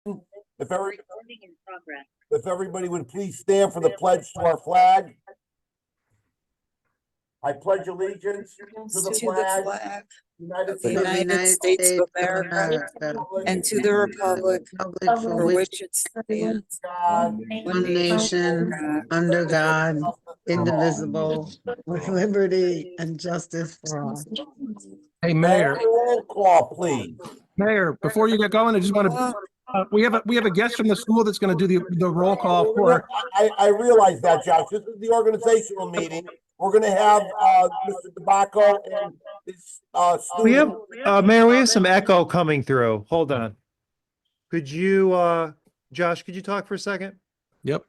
If everybody would please stand for the pledge to our flag. I pledge allegiance to the flag of the United States of America and to the republic for which it stands, God, one nation, under God, indivisible, with liberty and justice for all. Hey, Mayor, roll call, please. Mayor, before you get going, I just want to, we have a guest from the school that's going to do the roll call for. I realize that, Josh. This is the organizational meeting. We're going to have Mr. DeBacco and his We student. have, Mayor, we have some echo coming through. Hold on. Could you, Josh, could you talk for a second? Yep.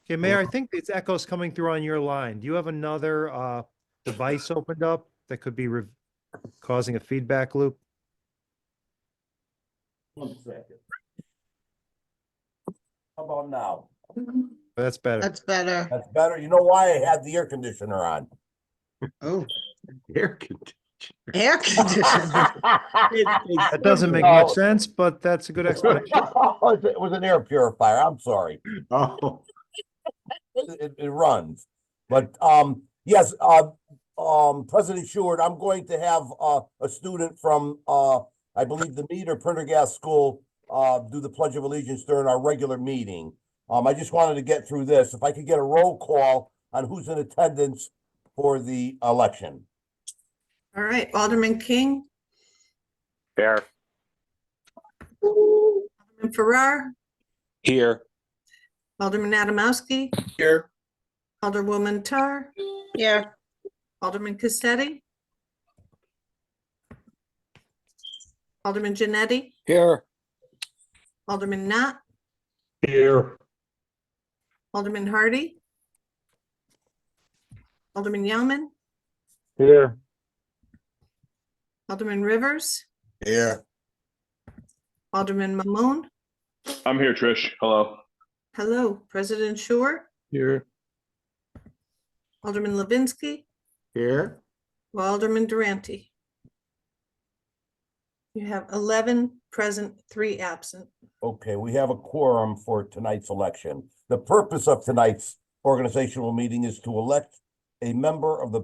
Okay, Mayor, I think it's echoes coming through on your line. Do you have another device opened up that could be causing a feedback loop? 1 second. How about now? That's better. That's better. That's better. You know why? I had the air conditioner on. Oh, Air conditioner. air conditioner. That doesn't make much sense, but that's a good explanation. It was an air purifier. I'm sorry. Oh. It runs. But yes, President Sheward, I'm going to have a student from I believe the Mead or Prendergast School do the Pledge of Allegiance during our regular meeting. I just wanted to get through this. If I could get a roll call on who's in attendance for the election. All right, Alderman King. Here. Alderman Farrar. Here. Alderman Adamowski. Here. Alderwoman Tar. Here. Alderman Cassetti. Alderman Janetti. Here. Alderman Knott. Here. Alderman Hardy. Alderman Yellman. Here. Alderman Rivers. Here. Alderman Mamone. I'm here, Trish. Hello. Hello, President Shore. Here. Alderman Levinsky. Here. Alderman Durante. You have 11 present, 3 absent. Okay, we have a quorum for tonight's election. The purpose of tonight's organizational meeting is to elect a member of the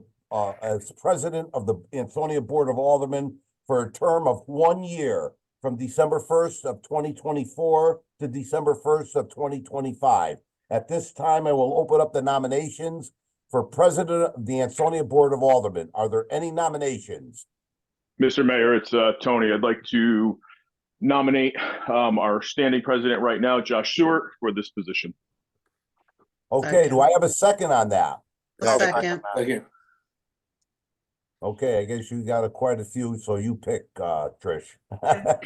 as president of the Ansonia Board of Aldermen for a term of 1 year from December 1st of 2024 to December 1st of 2025. At this time, I will open up the nominations for president of the Ansonia Board of Aldermen. Are there any nominations? Mr. Mayor, it's Tony. I'd like to nominate our standing president right now, Josh Stewart, for this position. Okay, do I have a second on that? Second. Thank you. Okay, I guess you got quite a few, so you pick, Trish. I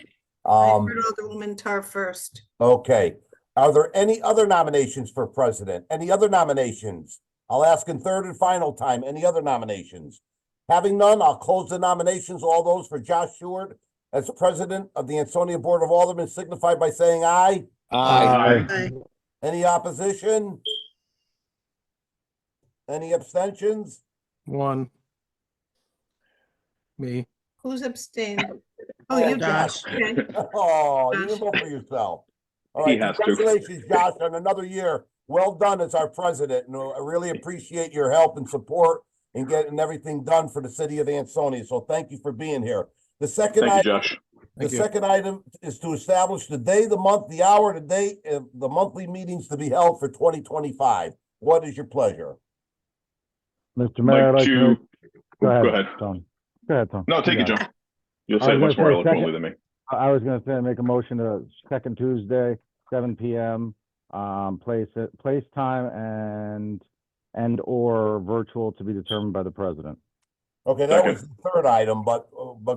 heard Alderwoman Tar first. Okay, are there any other nominations for president? Any other nominations? I'll ask in third and final time, any other nominations? Having none, I'll close the nominations. All those for Josh Stewart as president of the Ansonia Board of Aldermen signify by saying aye. Aye. Aye. Any opposition? Any abstentions? One. Me. Who's abstained? Oh, you Josh. Okay. Oh, you can vote for yourself. All He right, has to. congratulations, Josh, on another year. Well done as our president, and I really appreciate your help and support in getting everything done for the city of Ansonia. So thank you for being here. The second Thank you, item, Josh. Thank you. second item is to establish the day, the month, the hour, the date of the monthly meetings to be held for 2025. What is your pleasure? Mr. Mayor, I'd like to Go ahead. Tony. Go ahead, Tony. No, take it, You got John. You'll I say it was much gonna more say eloquently than me. I was going to say make a motion to second Tuesday, 7 p.m. Place, time, and or virtual to be determined by the president. Okay, that Second. was the third item, but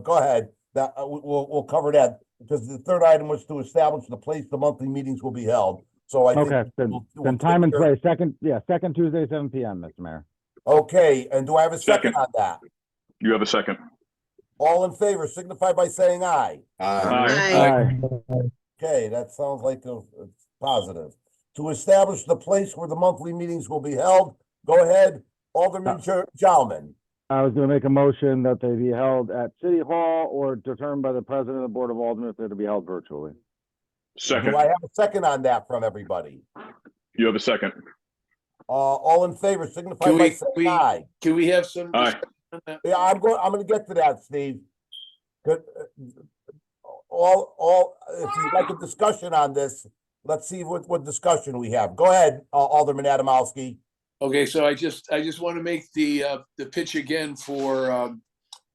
go ahead. That we'll cover that because the third item was to establish the place the monthly meetings will be held. So I Okay, think then, we'll time and take care- place. Second Tuesday, 7 p.m., Mr. Mayor. Okay, and do I have a second Second. on that? You have a second. All in favor, signify by saying aye. Aye. Aye. Okay, that sounds like it's positive. To establish the place where the monthly meetings will be held, go ahead, Alderman Jowman. I was going to make a motion that they be held at City Hall or determined by the president of the Board of Aldermen if they're to be held virtually. Second, Do I have a second on that from everybody? you have a second. All in favor signify Can by we, saying aye. can we have some? Aye. discussion on that? Yeah, I'm gonna get to that, Steve. Good. If you'd like a discussion on this, let's see what discussion we have. Go ahead, Alderman Adamowski. Okay, so I just want to make the pitch again for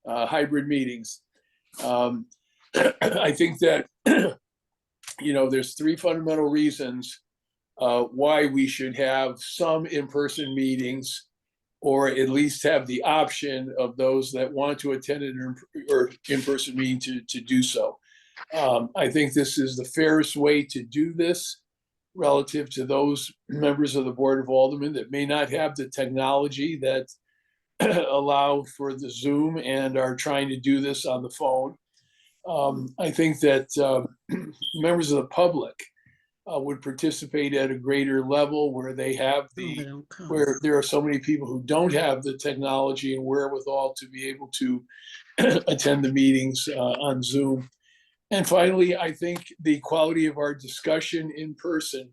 hybrid meetings. I think that, there's three fundamental reasons why we should have some in-person meetings, or at least have the option of those that want to attend an in-person meeting to do so. I think this is the fairest way to do this relative to those members of the Board of Aldermen that may not have the technology that allow for the Zoom and are trying to do this on the phone. I think that members of the public would participate at a greater level where they have where there are so many people who don't have the technology and wherewithal to be able to attend the meetings on Zoom. And finally, I think the quality of our discussion in person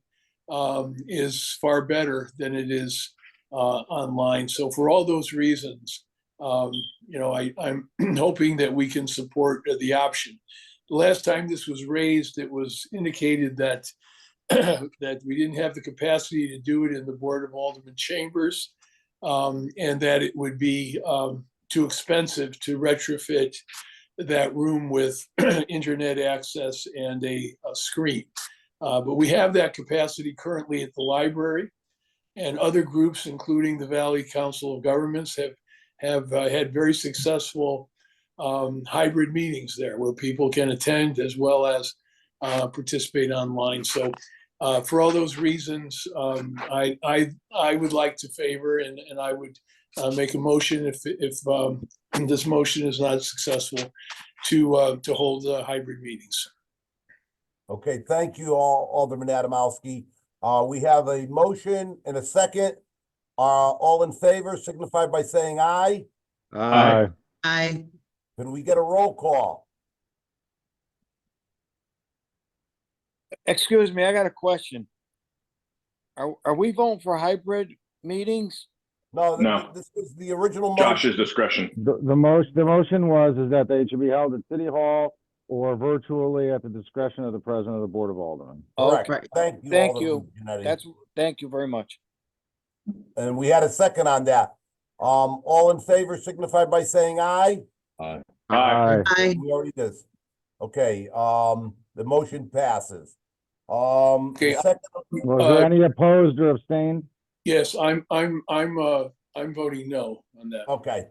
is far better than it is online. So for all those reasons, I'm hoping that we can support the option. The last time this was raised, it was indicated that that we didn't have the capacity to do it in the Board of Aldermen chambers, and that it would be too expensive to retrofit that room with internet access and a screen. But we have that capacity currently at the library, and other groups, including the Valley Council of Governments, have had very successful hybrid meetings there where people can attend as well as participate online. So for all those reasons, I would like to favor, and I would make a motion if this motion is not successful to hold hybrid meetings. Okay, thank you, Alderman Adamowski. We have a motion and a second. All in favor signify by saying aye. Aye. Aye. Can we get a roll call? Excuse me, I got a question. Are we voting for hybrid meetings? No, No. this is the original motion. Josh's discretion. The motion is that they should be held at City Hall or virtually at the discretion of the President of the Board of Aldermen. Correct. Right. Thank you. Thank Alderman you. Janetti. Thank you very much. And we had a second on that. All in favor signify by saying aye. Aye. Aye. We already did. Okay, the motion passes. The Okay, second, Was there any opposed or abstained? Yes, I'm voting no on that. okay,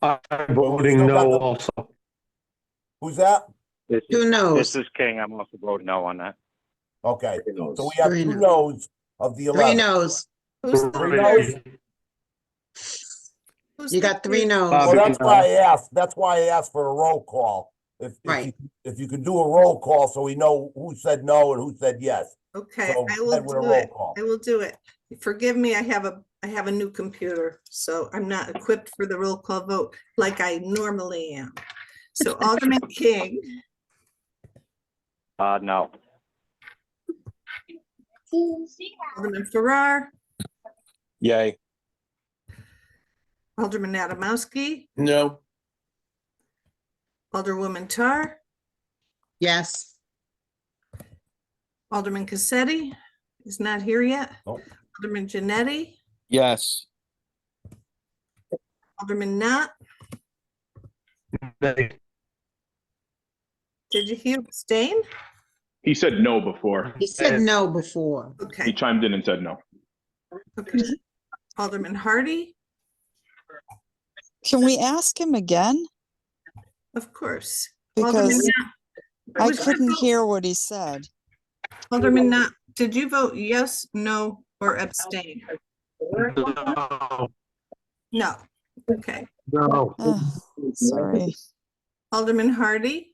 I'm voting no also. who's that? Who knows? This is King. I'm also voting no on that. Okay, so we have Three two noes. no's of the Three 11. no's. Who's Three the, no's? who's You the got three third? no's. Well, that's why I asked. That's why I asked for a roll call. Right. If you could do a roll call so we know who said no and who said yes. Okay, So I will then with a do roll it. call. I will do it. Forgive me, I have a new computer, so I'm not equipped for the roll call vote like I normally am. So Alderman King, No. Alderman Farrar, Yay. Alderman Adamowski, No, Alderwoman Tar, Yes. Alderman Cassetti is not here yet. Nope. Alderman Janetti, Yes. Alderman Knott, did you hear abstain? He said no before. He said no before. He Okay, chimed in and said no. okay. Alderman Hardy, Can we ask him again? of course. Alderman Because Knott, I was your couldn't vote- hear what he said. Alderman Knott, did you vote yes, no, or abstain? No, okay. No. Sorry. Alderman Hardy,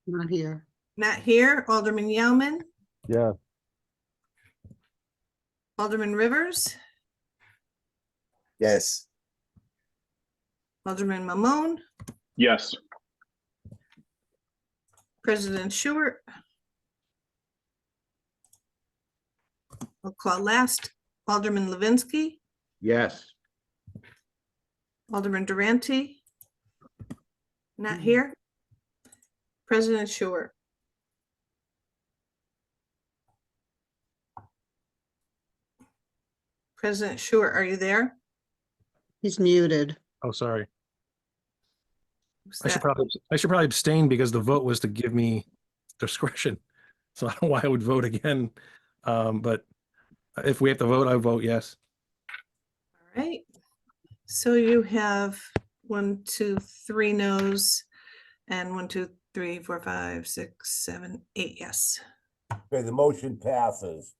Not here. not here. Alderman Yellman, Yeah. Alderman Rivers, Yes. Alderman Mamone, Yes. President Stewart. I'll call last. Alderman Levinsky, Yes. Alderman Durante. Not here. President Stewart. President Stewart, are you there? He's muted. Oh, sorry. Who's I should that? probably abstain because the vote was to give me discretion. So I don't know why I would vote again. But if we have to vote, I vote yes. All right. So you have 1, 2, 3 no's and 1, 2, 3, 4, 5, 6, 7, 8 yes. Okay, the motion passes.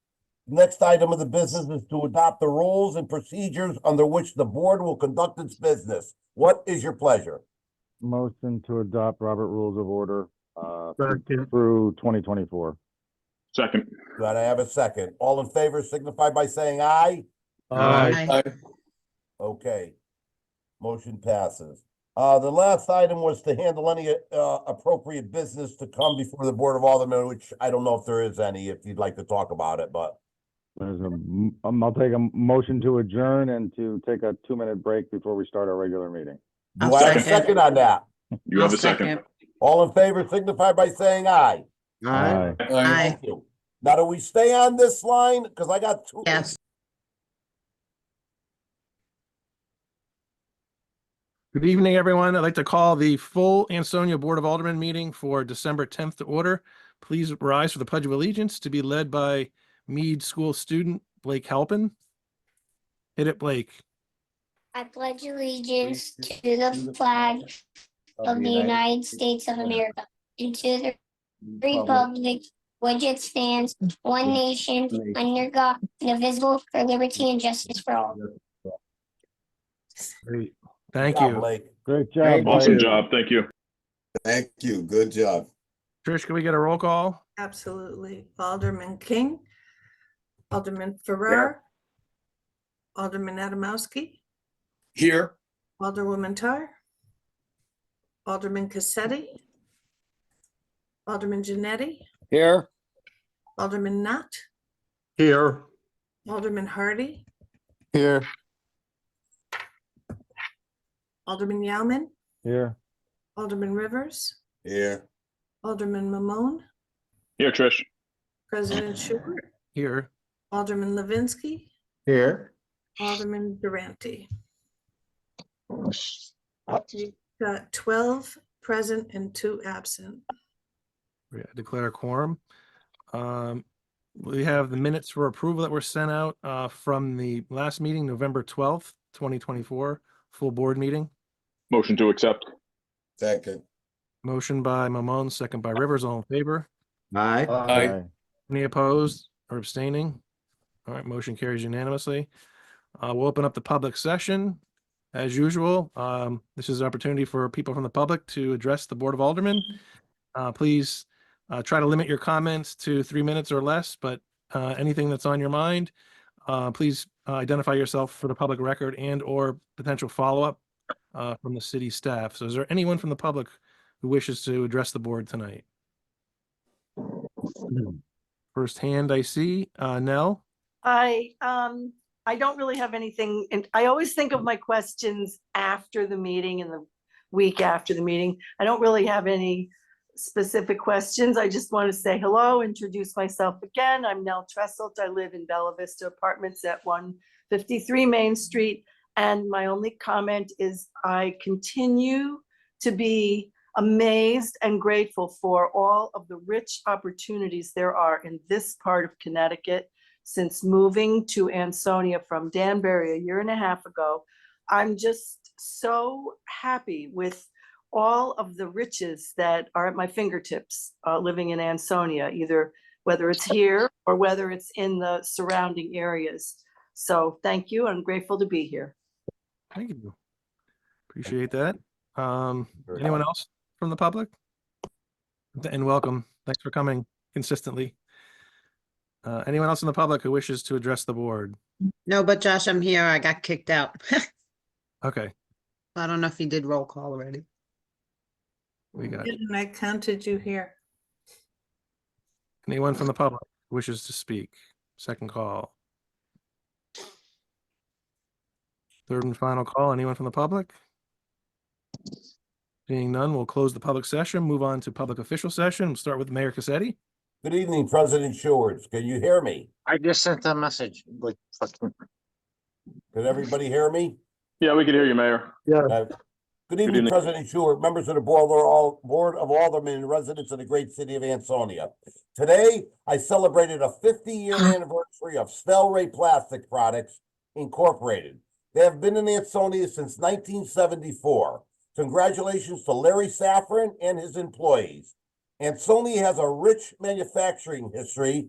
Next item of the business is to adopt the rules and procedures under which the board will conduct its business. What is your pleasure? Motion to adopt Robert Rules of Order, Second. through 2024. Second. Glad I have a second. All in favor signify by saying aye. Aye. I, Okay. Motion passes. The last item was to handle any appropriate business to come before the Board of Aldermen, which I don't know if there is any, if you'd like to talk about it, but I'll take a motion to adjourn and to take a 2-minute break before we start our regular meeting. do I'll I have a second. second on that? You have a second. All in favor signify by saying aye. Aye. I, Thank you. Now, do we stay on this line? Because I got 2. Yes. Good evening, everyone. I'd like to call the full Ansonia Board of Aldermen meeting for December 10th to order. Please rise for the Pledge of Allegiance to be led by Meade School student Blake Halpin. Hit it, Blake. I pledge allegiance to the flag of the United States of America and to the republic which it stands, one nation, under God, indivisible, for liberty and justice for all. Great. Thank Good job, you. Blake. Great job. Awesome Blake. job. Thank you. Thank you. Good job. Trish, can we get a roll call? Absolutely. Alderman King, Alderman Farrar, Alderman Adamowski, here, Alderwoman Tar, Alderman Cassetti, Alderman Janetti, Here, Alderman Knott, Here. Alderman Hardy, here, Alderman Yauman, Here. Alderman Rivers, Here. Alderman Mamone, Here, Trish. President Stewart, Here. Alderman Levinsky, Here. Alderman Durante. You've got 12 present and 2 absent. I declare a quorum. We have the minutes for approval that were sent out from the last meeting, November 12th, 2024, full board meeting. Motion to accept. Second. Motion by Mamone, second by Rivers, all in favor. Aye. Aye. Any opposed or abstaining? All right, motion carries unanimously. We'll open up the public session. As usual, this is an opportunity for people from the public to address the Board of Aldermen. Please try to limit your comments to 3 minutes or less, but anything that's on your mind, please identify yourself for the public record and or potential follow-up from the city staff. So is there anyone from the public who wishes to address the board tonight? First hand I see, Nell. I don't really have anything, and I always think of my questions after the meeting and the week after the meeting. I don't really have any specific questions. I just want to say hello, introduce myself again. I'm Nell Tresselt. I live in Bella Vista Apartments at 153 Main Street. And my only comment is I continue to be amazed and grateful for all of the rich opportunities there are in this part of Connecticut. Since moving to Ansonia from Danbury a year and a half ago, I'm just so happy with all of the riches that are at my fingertips living in Ansonia, either whether it's here or whether it's in the surrounding areas. So thank you. I'm grateful to be here. Thank you. Appreciate that. Anyone else from the public? And welcome. Thanks for coming consistently. Anyone else in the public who wishes to address the board? No, but Josh, I'm here. I got kicked out. Okay, I don't know if you did roll call already. we got it. And I counted you here. Anyone from the public wishes to speak? Second call. Third and final call. Anyone from the public? Seeing none, we'll close the public session, move on to public official session. We'll start with Mayor Cassetti. Good evening, President Sheward. Can you hear me? I just sent a message, like, fucking. Can everybody hear me? Yeah, we can hear you, Mayor. Good evening, evening. President Sheward, members of the Board of Aldermen and residents of the great city of Ansonia. Today, I celebrated a 50-year anniversary of Stelray Plastic Products Incorporated. They have been in Ansonia since 1974. Congratulations to Larry Safran and his employees. Ansonia has a rich manufacturing history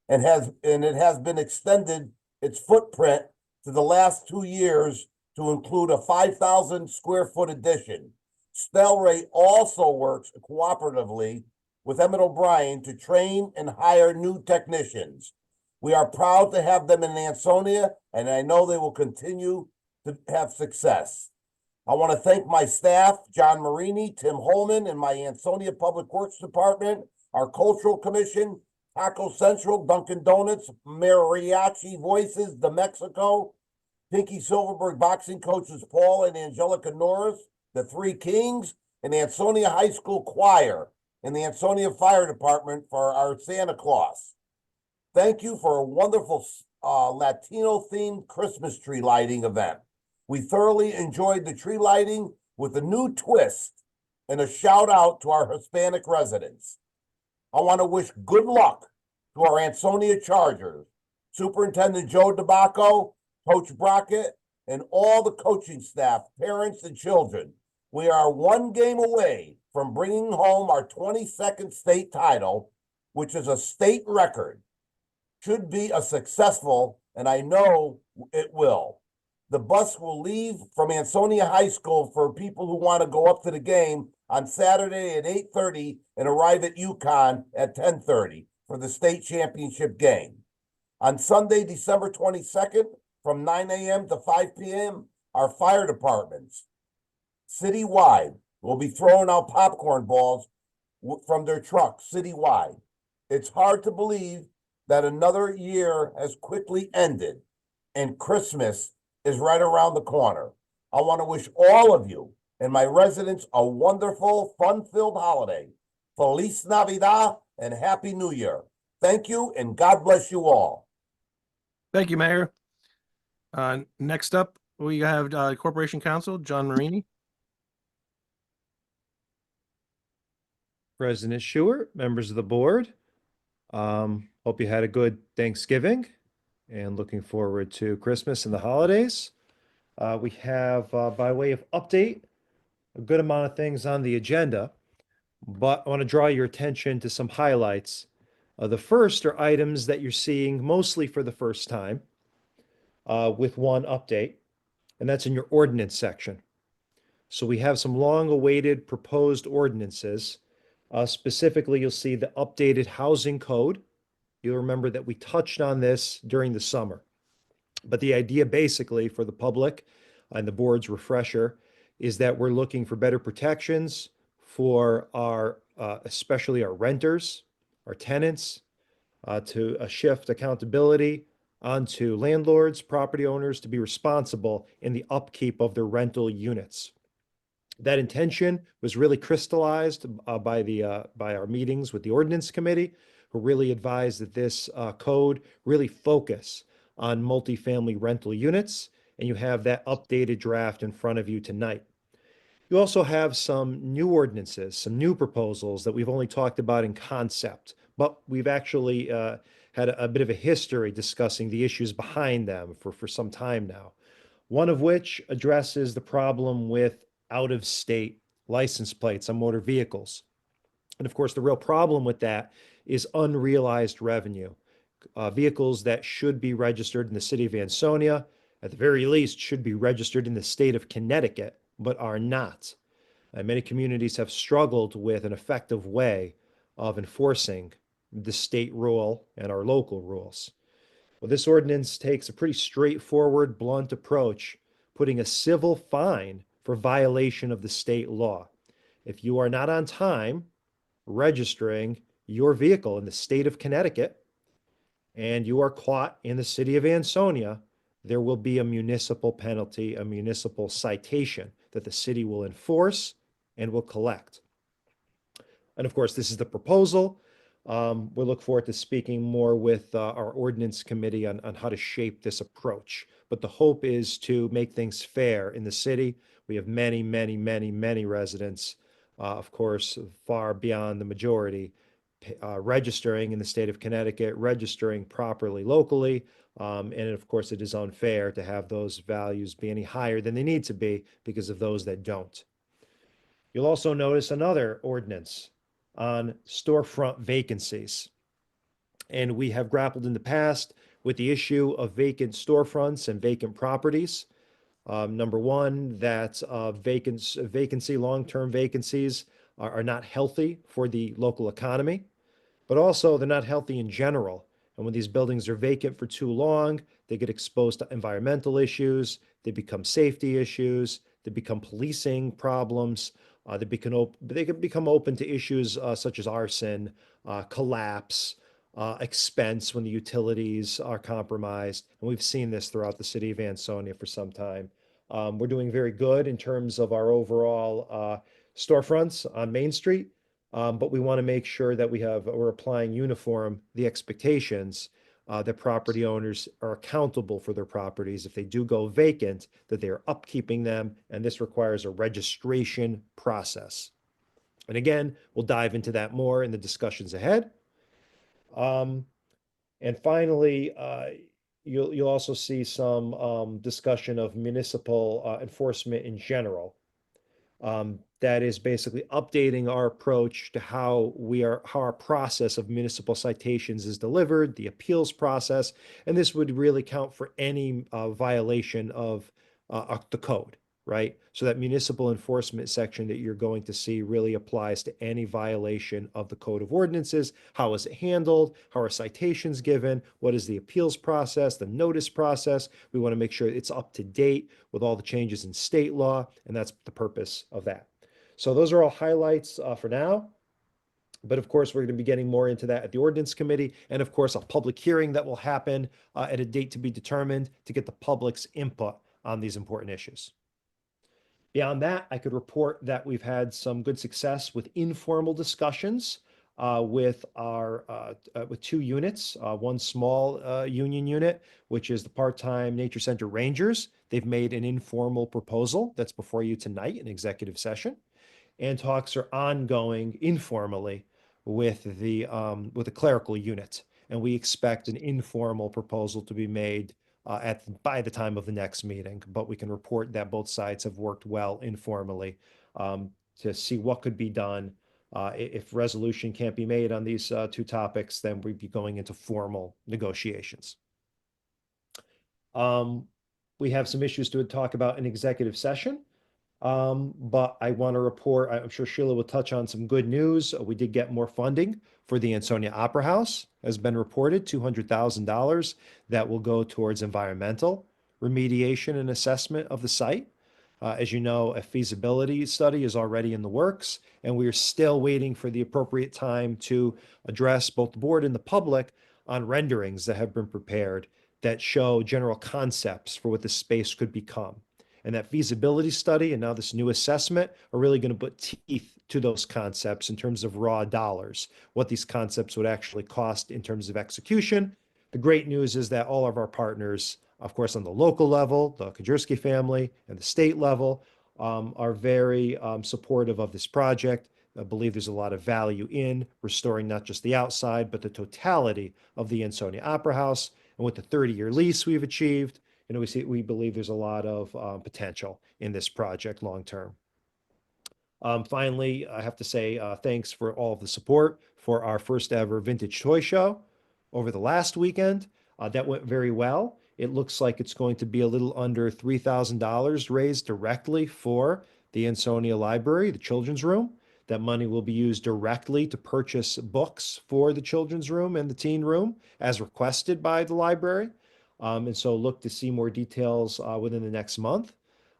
and it has been extended its footprint to the last 2 years to include a 5,000 square foot addition. Stelray also works cooperatively with Emmett O'Brien to train and hire new technicians. We are proud to have them in Ansonia, and I know they will continue to have success. I want to thank my staff, John Marini, Tim Holman, and my Ansonia Public Works Department, our Cultural Commission, Taco Central, Dunkin' Donuts, Mariachi Voices de Mexico, Pinky Silverberg boxing coaches Paul and Angelica Norris, the Three Kings, and Ansonia High School Choir, and the Ansonia Fire Department for our Santa Claus. Thank you for a wonderful Latino-themed Christmas tree lighting event. We thoroughly enjoyed the tree lighting with a new twist and a shout out to our Hispanic residents. I want to wish good luck to our Ansonia Chargers, Superintendent Joe DeBacco, Coach Brockett, and all the coaching staff, parents, and children. We are one game away from bringing home our 22nd state title, which is a state record. Should be a successful, and I know it will. The bus will leave from Ansonia High School for people who want to go up to the game on Saturday at 8:30 and arrive at UConn at 10:30 for the state championship game. On Sunday, December 22nd, from 9 a.m. to 5 p.m., our fire departments citywide will be throwing out popcorn balls from their trucks citywide. It's hard to believe that another year has quickly ended and Christmas is right around the corner. I want to wish all of you and my residents a wonderful, fun-filled holiday. Feliz Navidad and Happy New Year. Thank you and God bless you all. Thank you, Mayor. Next up, we have Corporation Counsel, John Marini. President Schuer, members of the board. Hope you had a good Thanksgiving and looking forward to Christmas and the holidays. We have, by way of update, a good amount of things on the agenda, but I want to draw your attention to some highlights. The first are items that you're seeing mostly for the first time, with one update, and that's in your ordinance section. So we have some long-awaited proposed ordinances. Specifically, you'll see the updated housing code. You'll remember that we touched on this during the summer. But the idea basically for the public and the board's refresher is that we're looking for better protections for our, especially our renters, our tenants, to shift accountability onto landlords, property owners to be responsible in the upkeep of their rental units. That intention was really crystallized by our meetings with the ordinance committee, who really advised that this code really focus on multifamily rental units, and you have that updated draft in front of you tonight. You also have some new ordinances, some new proposals that we've only talked about in concept, but we've actually had a bit of a history discussing the issues behind them for some time now. One of which addresses the problem with out-of-state license plates on motor vehicles. And of course, the real problem with that is unrealized revenue. Vehicles that should be registered in the city of Ansonia, at the very least, should be registered in the state of Connecticut, but are not. Many communities have struggled with an effective way of enforcing the state rule and our local rules. Well, this ordinance takes a pretty straightforward, blunt approach, putting a civil fine for violation of the state law. If you are not on time registering your vehicle in the state of Connecticut and you are caught in the city of Ansonia, there will be a municipal penalty, a municipal citation that the city will enforce and will collect. And of course, this is the proposal. We look forward to speaking more with our ordinance committee on how to shape this approach. But the hope is to make things fair in the city. We have many, many, many, many residents, of course, far beyond the majority, registering in the state of Connecticut, registering properly locally. And of course, it is unfair to have those values be any higher than they need to be because of those that don't. You'll also notice another ordinance on storefront vacancies. And we have grappled in the past with the issue of vacant storefronts and vacant properties. Number one, that vacancy, long-term vacancies are not healthy for the local economy, but also they're not healthy in general. And when these buildings are vacant for too long, they get exposed to environmental issues, they become safety issues, they become policing problems, they can become open to issues such as arson, collapse, expense when the utilities are compromised. And we've seen this throughout the city of Ansonia for some time. We're doing very good in terms of our overall storefronts on Main Street, but we want to make sure that we're applying the expectations that property owners are accountable for their properties. If they do go vacant, that they are upkeeping them, and this requires a registration process. And again, we'll dive into that more in the discussions ahead. And finally, you'll also see some discussion of municipal enforcement in general. That is basically updating our approach to how our process of municipal citations is delivered, the appeals process, and this would really count for any violation of the code, right? So that municipal enforcement section that you're going to see really applies to any violation of the code of ordinances. How is it handled? How are citations given? What is the appeals process, the notice process? We want to make sure it's up to date with all the changes in state law, and that's the purpose of that. So those are all highlights for now. But of course, we're going to be getting more into that at the ordinance committee, and of course, a public hearing that will happen at a date to be determined to get the public's input on these important issues. Beyond that, I could report that we've had some good success with informal discussions with two units, one small union unit, which is the part-time Nature Center Rangers. They've made an informal proposal that's before you tonight in executive session, and talks are ongoing informally with the clerical unit, and we expect an informal proposal to be made by the time of the next meeting. But we can report that both sides have worked well informally to see what could be done. If resolution can't be made on these two topics, then we'd be going into formal negotiations. We have some issues to talk about in executive session. But I want to report, I'm sure Sheila will touch on some good news. We did get more funding for the Ansonia Opera House, has been reported, $200,000 that will go towards environmental remediation and assessment of the site. As you know, a feasibility study is already in the works, and we are still waiting for the appropriate time to address both the board and the public on renderings that have been prepared that show general concepts for what the space could become. And that feasibility study and now this new assessment are really going to put teeth to those concepts in terms of raw dollars, what these concepts would actually cost in terms of execution. The great news is that all of our partners, of course, on the local level, the Kajerski family, and the state level, are very supportive of this project. I believe there's a lot of value in restoring not just the outside, but the totality of the Ansonia Opera House. And with the 30-year lease we've achieved, we believe there's a lot of potential in this project long term. Finally, I have to say thanks for all of the support for our first ever vintage toy show over the last weekend. That went very well. It looks like it's going to be a little under $3,000 raised directly for the Ansonia Library, the children's room. That money will be used directly to purchase books for the children's room and the teen room as requested by the library. And so look to see more details within the next month.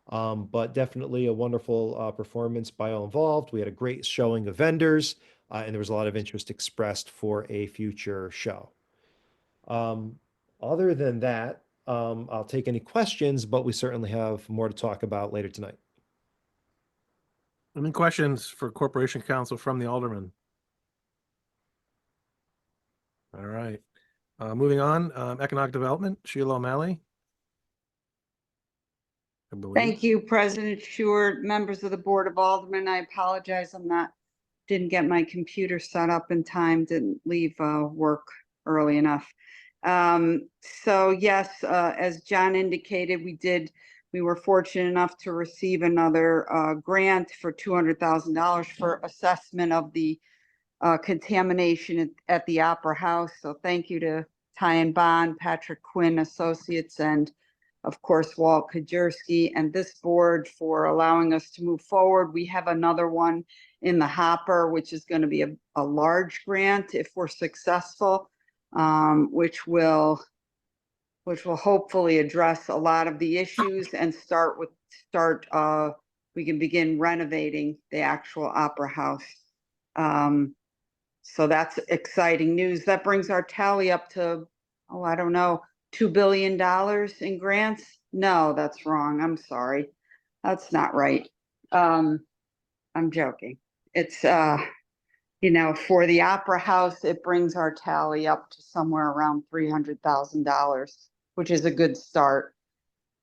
But definitely a wonderful performance by all involved. We had a great showing of vendors. and there was a lot of interest expressed for a future show. Other than that, I'll take any questions, but we certainly have more to talk about later tonight. Any questions for Corporation Counsel from the Aldermen? All right. Moving on, Economic Development, Sheila O'Malley. I believe. Thank you, President Stewart, members of the Board of Aldermen. I apologize, didn't get my computer set up in time, didn't leave work early enough. So yes, as John indicated, we were fortunate enough to receive another grant for $200,000 for assessment of the contamination at the Opera House. So thank you to Ty and Bond, Patrick Quinn Associates, and of course, Walt Kajerski and this board for allowing us to move forward. We have another one in the hopper, which is going to be a large grant if we're successful, which will hopefully address a lot of the issues and we can begin renovating the actual Opera House. So that's exciting news. That brings our tally up to, I don't know, $2 billion in grants. No, that's wrong. I'm sorry. That's not right. I'm joking. It's, for the Opera House, it brings our tally up to somewhere around $300,000, which is a good start.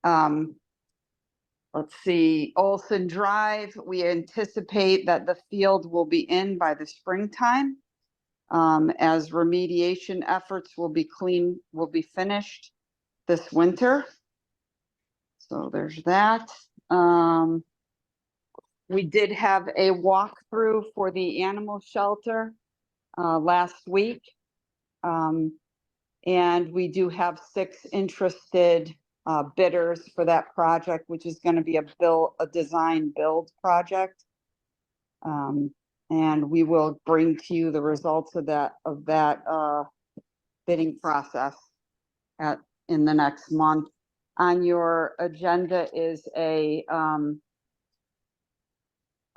Let's see, Olson Drive, we anticipate that the field will be in by the springtime. As remediation efforts will be finished this winter. So there's that. We did have a walkthrough for the animal shelter last week. And we do have 6 interested bidders for that project, which is going to be a design build project. And we will bring to you the results of that bidding process in the next month. On your agenda is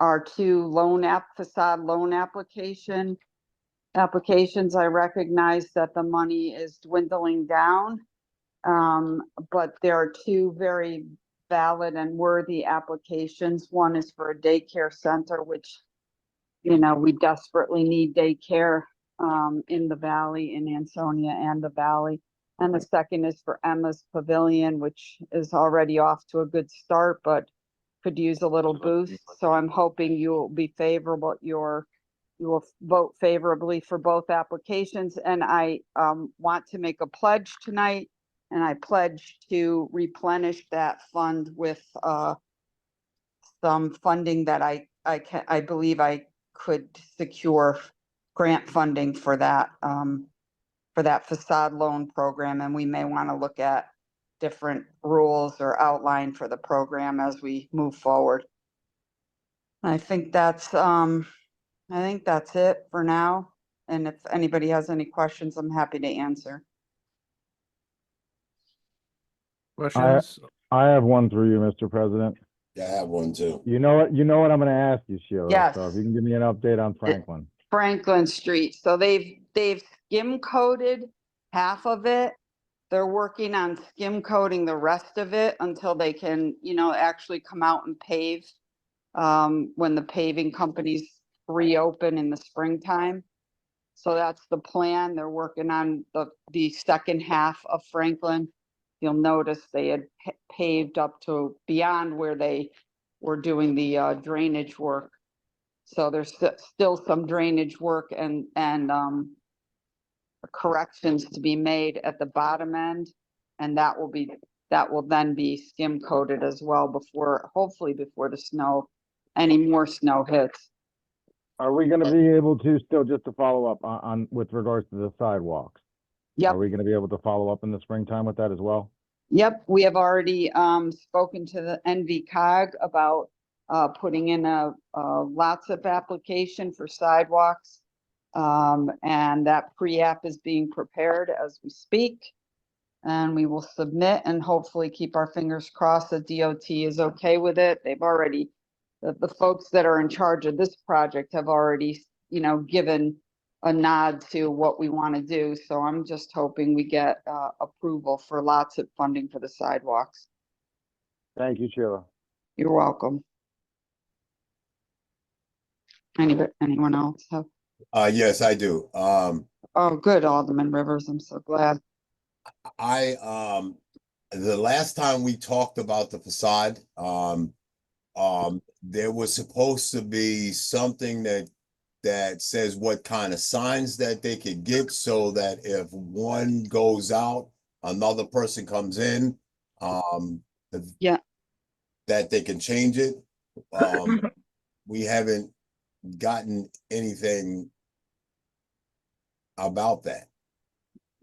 our 2 facade loan applications. I recognize that the money is dwindling down, but there are 2 very valid and worthy applications. One is for a daycare center, which we desperately need daycare in the valley, in Ansonia and the valley. And the second is for Emma's Pavilion, which is already off to a good start, but could use a little boost. So I'm hoping you will be favorable. You will vote favorably for both applications. And I want to make a pledge tonight, and I pledge to replenish that fund with some funding that I believe I could secure grant funding for that facade loan program, and we may want to look at different rules or outline for the program as we move forward. I think that's it for now. And if anybody has any questions, I'm happy to answer. Questions? I have one through you, Mr. President. Yeah, I have one too. You know what I'm going to ask you, Sheila. Yes. So if you can give me an update on Franklin. Franklin Street. So they've skim coated half of it. They're working on skim coating the rest of it until they can, actually come out and pave when the paving companies reopen in the springtime. So that's the plan. They're working on the second half of Franklin. You'll notice they had paved up to beyond where they were doing the drainage work. So there's still some drainage work and corrections to be made at the bottom end, and that will then be skim coated as well hopefully before any more snow hits. Are we going to be able to still, just to follow up on with regards to the sidewalks? Yep. Are we going to be able to follow up in the springtime with that as well? Yep, we have already spoken to the NVCOG about putting in a LOTSIP application for sidewalks. And that pre-app is being prepared as we speak. And we will submit and hopefully keep our fingers crossed that DOT is okay with it. They've already, the folks that are in charge of this project have already given a nod to what we want to do. So I'm just hoping we get approval for lots of funding for the sidewalks. Thank you, Sheila. You're welcome. Anyone else have? Yes, I do. Oh, good, Alderman Rivers. I'm so glad. The last time we talked about the facade, there was supposed to be something that says what kind of signs that they could get so that if one goes out, another person comes in, Yeah. that they can change it. We haven't gotten anything about that.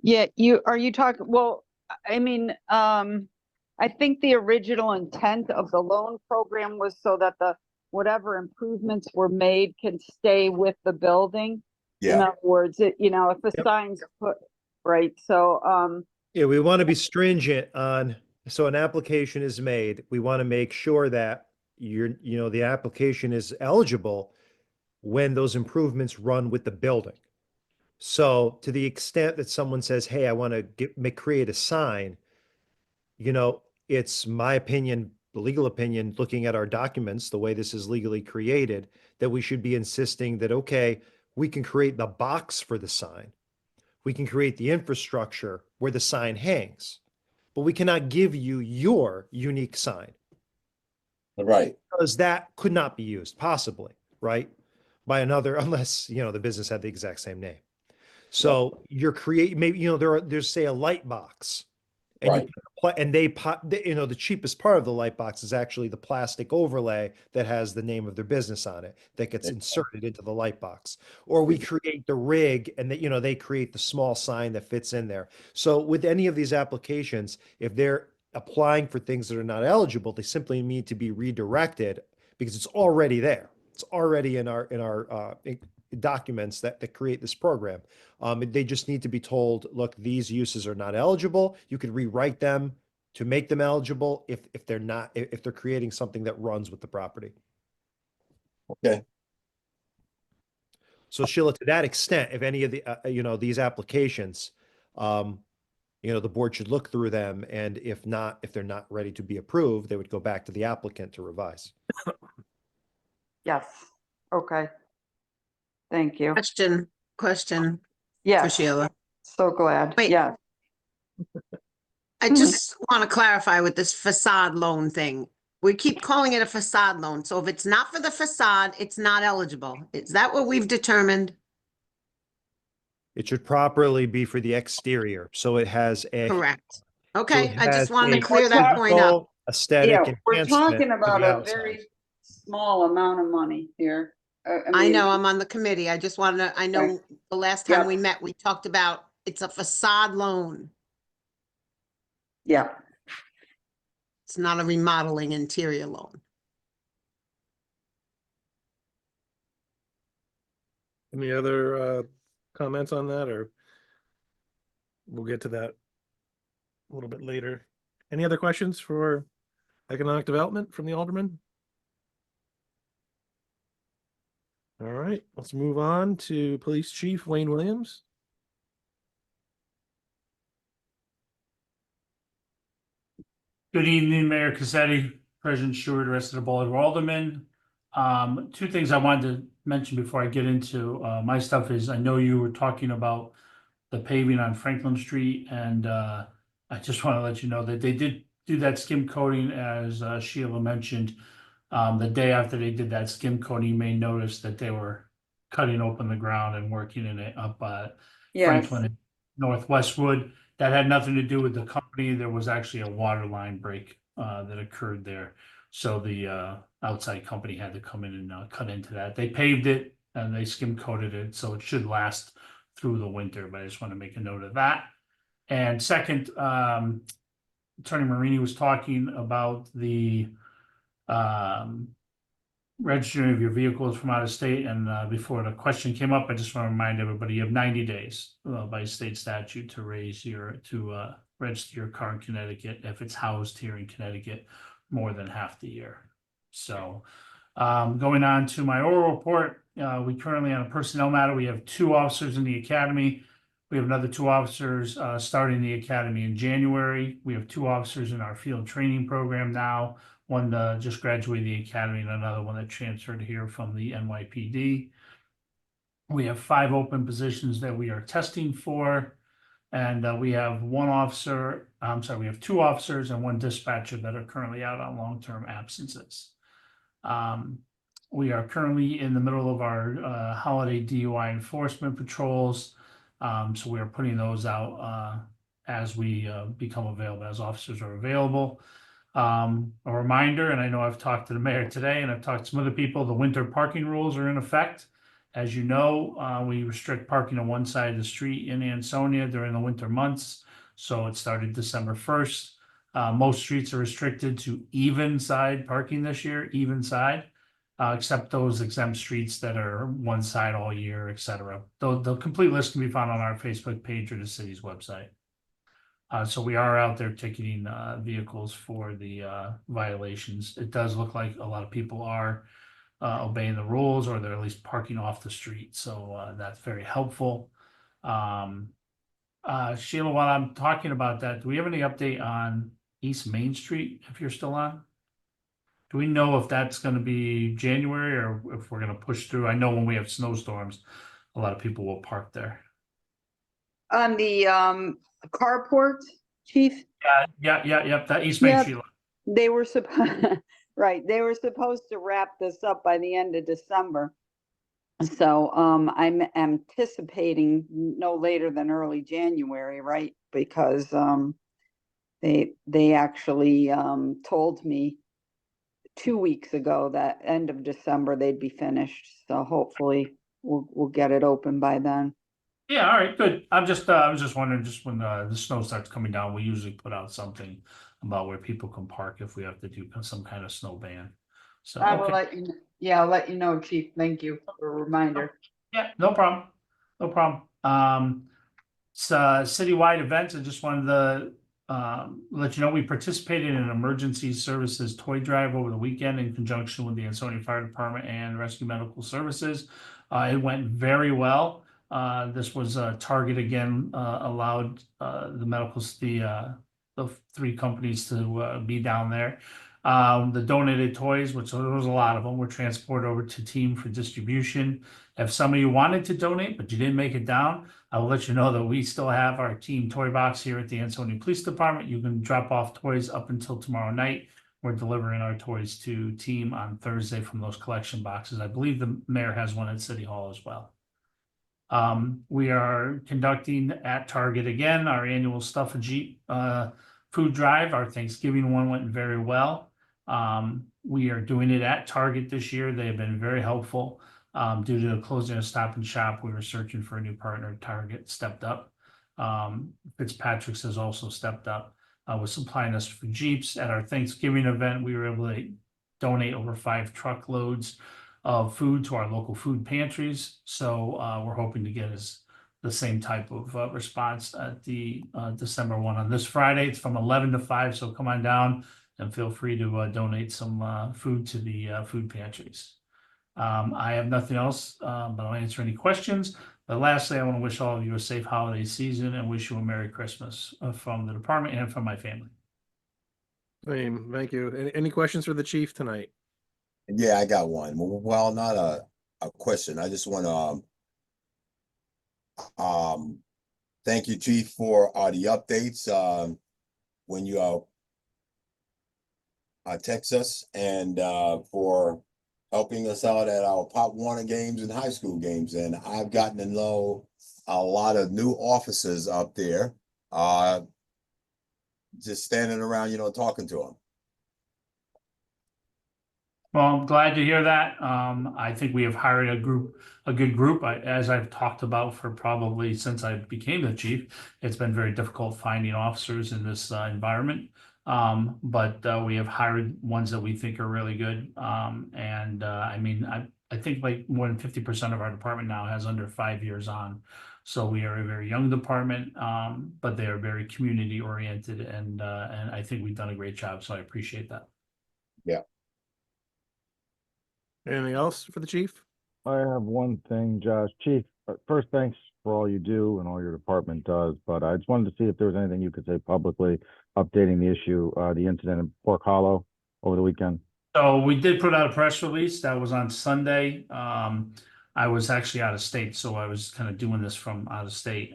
Yeah, are you talking, well, I mean, I think the original intent of the loan program was so that whatever improvements were made can stay with the building. In Yeah, other words, if the sign's put, right, so, Yeah, we want to be stringent on, so an application is made, we want to make sure that the application is eligible when those improvements run with the building. So to the extent that someone says, hey, I want to create a sign, it's my opinion, the legal opinion, looking at our documents, the way this is legally created, that we should be insisting that, okay, we can create the box for the sign. We can create the infrastructure where the sign hangs, but we cannot give you your unique sign. right. Because that could not be used possibly, right? By another, unless, the business had the exact same name. So you're creating, maybe, there's say a light box and Right. the cheapest part of the light box is actually the plastic overlay that has the name of their business on it that gets inserted into the light box. Or we create the rig and they create the small sign that fits in there. So with any of these applications, if they're applying for things that are not eligible, they simply need to be redirected because it's already there. It's already in our documents that create this program. They just need to be told, look, these uses are not eligible. You could rewrite them to make them eligible if they're creating something that runs with the property. Okay. So Sheila, to that extent, if any of the these applications, the board should look through them, and if they're not ready to be approved, they would go back to the applicant to revise. yes, okay. Thank you. Question for Yes, Sheila. so glad. Wait. Yeah. I just want to clarify with this facade loan thing. We keep calling it a facade loan. So if it's not for the facade, it's not eligible. Is that what we've determined? It should properly be for the exterior, so it has a Correct. Okay, it I just has wanted a to clear that point up. physical, aesthetic Yeah, we're enhancement talking to about the a outside. very small amount of money here. I mean, know I'm on the committee. I just wanted to, I know the last time we met, we talked about it's a facade loan. Yeah. It's not a remodeling interior loan. Any other comments on that, or we'll get to that a little bit later? Any other questions for economic development from the Alderman? All right, let's move on to Police Chief Wayne Williams. Good evening, Mayor Cassetti, President Stewart, the rest of the Board of Aldermen. Two things I wanted to mention before I get into my stuff is I know you were talking about the paving on Franklin Street, and I just want to let you know that they did do that skim coating, as Sheila mentioned. The day after they did that skim coating, you may notice that they were cutting open the ground and working in it up Franklin and North Westwood. That had nothing to do with the company. There was actually a water line break that occurred there. So the outside company had to come in and cut into that. They paved it and they skim coated it, so it should last through the winter, but I just want to make a note of that. And second, Attorney Marini was talking about the registering of your vehicles from out of state, and before the question came up, I just want to remind everybody you have 90 days by state statute to register your car in Connecticut if it's housed here in Connecticut more than half the year. So Going on to my oral report, we currently on a personnel matter, we have 2 officers in the academy. We have another 2 officers starting the academy in January. We have 2 officers in our field training program now. One just graduated the academy and another one that transferred here from the NYPD. We have 5 open positions that we are testing for. And we have 1 officer, we have 2 officers and 1 dispatcher that are currently out on long-term absences. We are currently in the middle of our holiday DUI enforcement patrols. So we are putting those out as we become available, as officers are available. A reminder, and I know I've talked to the mayor today and I've talked to some other people, the winter parking rules are in effect. As you know, we restrict parking on one side of the street in Ansonia during the winter months. So it started December 1st. Most streets are restricted to even side parking this year, even side, except those exempt streets that are one side all year, etc. The complete list can be found on our Facebook page or the city's website. So we are out there ticketing vehicles for the violations. It does look like a lot of people are obeying the rules, or they're at least parking off the street. So that's very helpful. Sheila, while I'm talking about that, do we have any update on East Main Street, if you're still on? Do we know if that's going to be January or if we're going to push through? I know when we have snowstorms, a lot of people will park there. On the carport, Chief? Yeah, that East Main Yep. Street. They were supposed, right, they were supposed to wrap this up by the end of December. So I'm anticipating no later than early January, right? Because they actually told me 2 weeks ago that end of December they'd be finished. So hopefully we'll get it open by then. Yeah, all right, good. I was just wondering, just when the snow starts coming down, we usually put out something about where people can park if we have to do some kind of snow ban. So I will okay. let you know. Yeah, I'll let you know, Chief. Thank you for a reminder. Yeah, no problem. No problem. It's citywide events. I just wanted to let you know we participated in an emergency services toy drive over the weekend in conjunction with the Ansonia Fire Department and Rescue Medical Services. It went very well. This was Target again allowed the 3 companies to be down there. The donated toys, which there was a lot of them, were transported over to team for distribution. If some of you wanted to donate, but you didn't make it down, I will let you know that we still have our team toy box here at the Ansonia Police Department. You can drop off toys up until tomorrow night. We're delivering our toys to team on Thursday from those collection boxes. I believe the mayor has one at City Hall as well. We are conducting at Target again our annual Stuff a Jeep food drive. Our Thanksgiving one went very well. We are doing it at Target this year. They have been very helpful. Due to closing a Stop and Shop, we were searching for a new partner. Target stepped up. Fitzpatrick's has also stepped up with supplying us for Jeeps. At our Thanksgiving event, we were able to donate over 5 truckloads of food to our local food pantries. So we're hoping to get the same type of response at the December 1 on this Friday. It's from 11 to 5, so come on down and feel free to donate some food to the food pantries. I have nothing else, but I'll answer any questions. But lastly, I want to wish all of you a safe holiday season and wish you a Merry Christmas from the department and from my family. Thank you. Any questions for the chief tonight? Yeah, I got one. Well, not a question. I just want to thank you, Chief, for the updates when you text us, and for helping us out at our Pop Warner games and high school games. And I've gotten to know a lot of new officers up there, just standing around, talking to them. Well, I'm glad to hear that. I think we have hired a good group. As I've talked about for probably since I became the chief, it's been very difficult finding officers in this environment. But we have hired ones that we think are really good. I mean, I think like more than 50% of our department now has under 5 years on. So we are a very young department, but they are very community oriented, and I think we've done a great job. So I appreciate that. Yeah. Anything else for the chief? I have one thing, Josh. Chief, first, thanks for all you do and all your department does, but I just wanted to see if there was anything you could say publicly updating the issue, the incident in Pork Hollow over the weekend. So we did put out a press release that was on Sunday. I was actually out of state, so I was kind of doing this from out of state.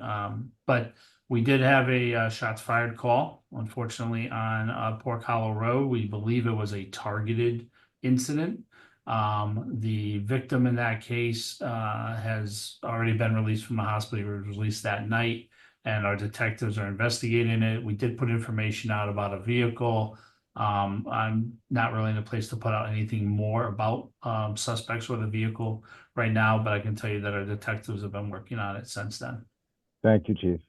But we did have a shots fired call, unfortunately, on Pork Hollow Road. We believe it was a targeted incident. The victim in that case has already been released from the hospital. He was released that night, and our detectives are investigating it. We did put information out about a vehicle. I'm not really in a place to put out anything more about suspects or the vehicle right now, but I can tell you that our detectives have been working on it since then. Thank you, Chief.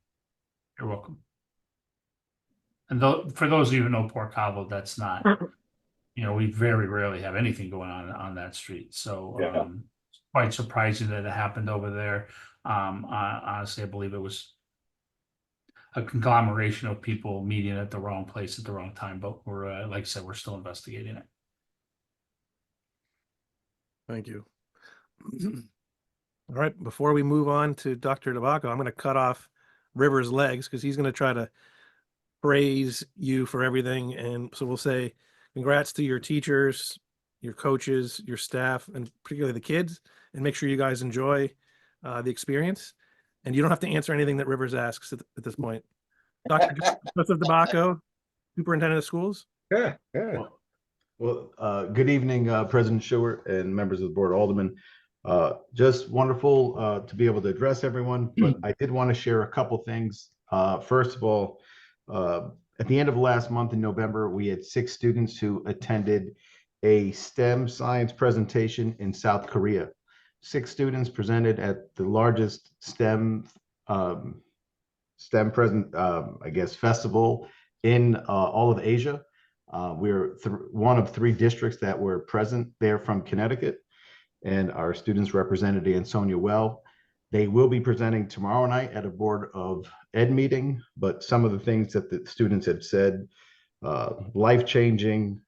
You're welcome. And for those of you who know Port Cabo, that's not, we very rarely have anything going on that street. So it's quite surprising that it happened over there. Honestly, I believe it was a conglomeration of people meeting at the wrong place at the wrong time, but we're like I said, we're still investigating it. Thank you. All right, before we move on to Dr. Tabacco, I'm going to cut off Rivers' legs because he's going to try to praise you for everything. And so we'll say congrats to your teachers, your coaches, your staff, and particularly the kids, and make sure you guys enjoy the experience. And you don't have to answer anything that Rivers asks at this point. Dr. Joseph Tabacco, Superintendent of Schools. Yeah. Well, good evening, President Stewart and members of the Board of Aldermen. Just wonderful to be able to address everyone, but I did want to share a couple things. First of all, at the end of last month in November, we had 6 students who attended a STEM science presentation in South Korea. 6 students presented at the largest STEM festival in all of Asia. We're one of 3 districts that were present there from Connecticut, and our students represented Ansonia well. They will be presenting tomorrow night at a Board of Ed meeting, but some of the things that the students have said, life-changing.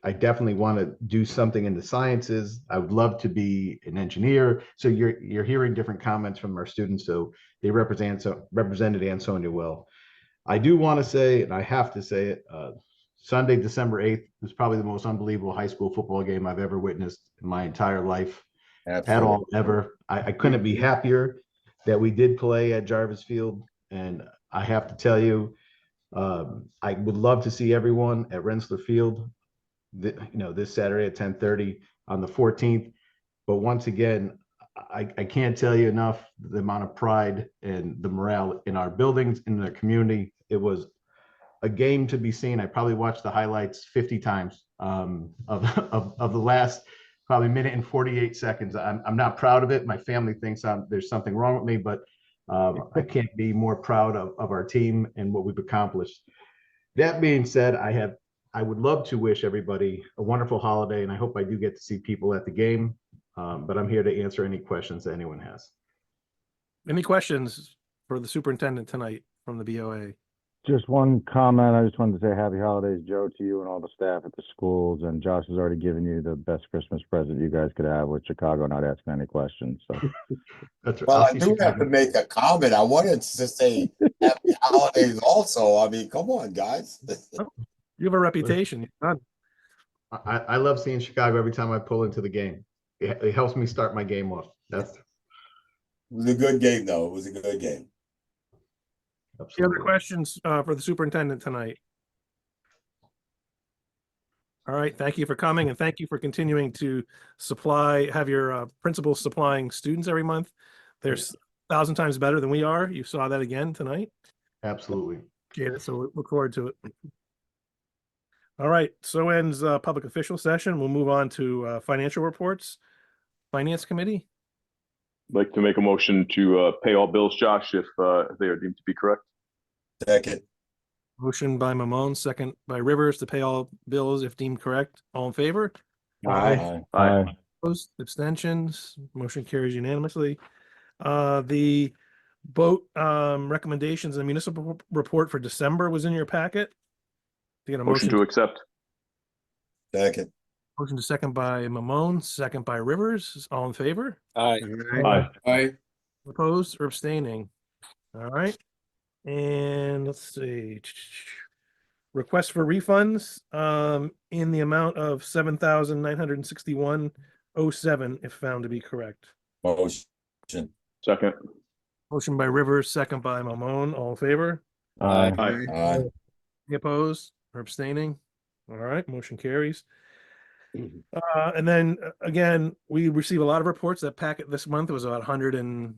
I definitely want to do something in the sciences. I would love to be an engineer. So you're hearing different comments from our students. So they represented Ansonia well. I do want to say, and I have to say it, Sunday, December 8th was probably the most unbelievable high school football game I've ever witnessed in my entire life. Absolutely. At all, ever. I couldn't be happier that we did play at Jarvis Field. And I have to tell you, I would love to see everyone at Rensselaer Field, this Saturday at 10:30 on the 14th. But once again, I can't tell you enough the amount of pride and the morale in our buildings, in the community. It was a game to be seen. I probably watched the highlights 50 times of the last probably minute and 48 seconds. I'm not proud of it. My family thinks there's something wrong with me, but I can't be more proud of our team and what we've accomplished. That being said, I would love to wish everybody a wonderful holiday, and I hope I do get to see people at the game, but I'm here to answer any questions that anyone has. Any questions for the superintendent tonight from the BOA? Just one comment. I just wanted to say happy holidays, Joe, to you and all the staff at the schools. And Josh has already given you the best Christmas present you guys could have with Chicago not asking any questions. So that's right. Well, I do have to make a comment. I wanted to say happy holidays also. I mean, come on, guys. You have a reputation. I love seeing Chicago every time I pull into the game. It helps me start my game off. It was a good game, though. It was a good game. Any other questions for the superintendent tonight? All right, thank you for coming, and thank you for continuing to have your principals supplying students every month. They're 1,000 times better than we are. You saw that again tonight. Absolutely. Okay, so we look forward to it. All right, so ends public official session. We'll move on to financial reports. Finance Committee. I'd like to make a motion to pay all bills, Josh, if they are deemed to be correct. Second. Motion by Mamone, second by Rivers to pay all bills if deemed correct. All in favor? Aye. Opposed, abstentions, motion carries unanimously. The boat recommendations and municipal report for December was in your packet. Motion to accept. Second. Motion to second by Mamone, second by Rivers. All in favor? Aye. Aye. Opposed or abstaining? All right. And let's see. Request for refunds in the amount of 7,961.07 if found to be correct. Motion. Second. Motion by Rivers, second by Mamone. All in favor? Aye. Aye. Any opposed or abstaining? All right, motion carries. And then again, we receive a lot of reports. That packet this month was about 100 and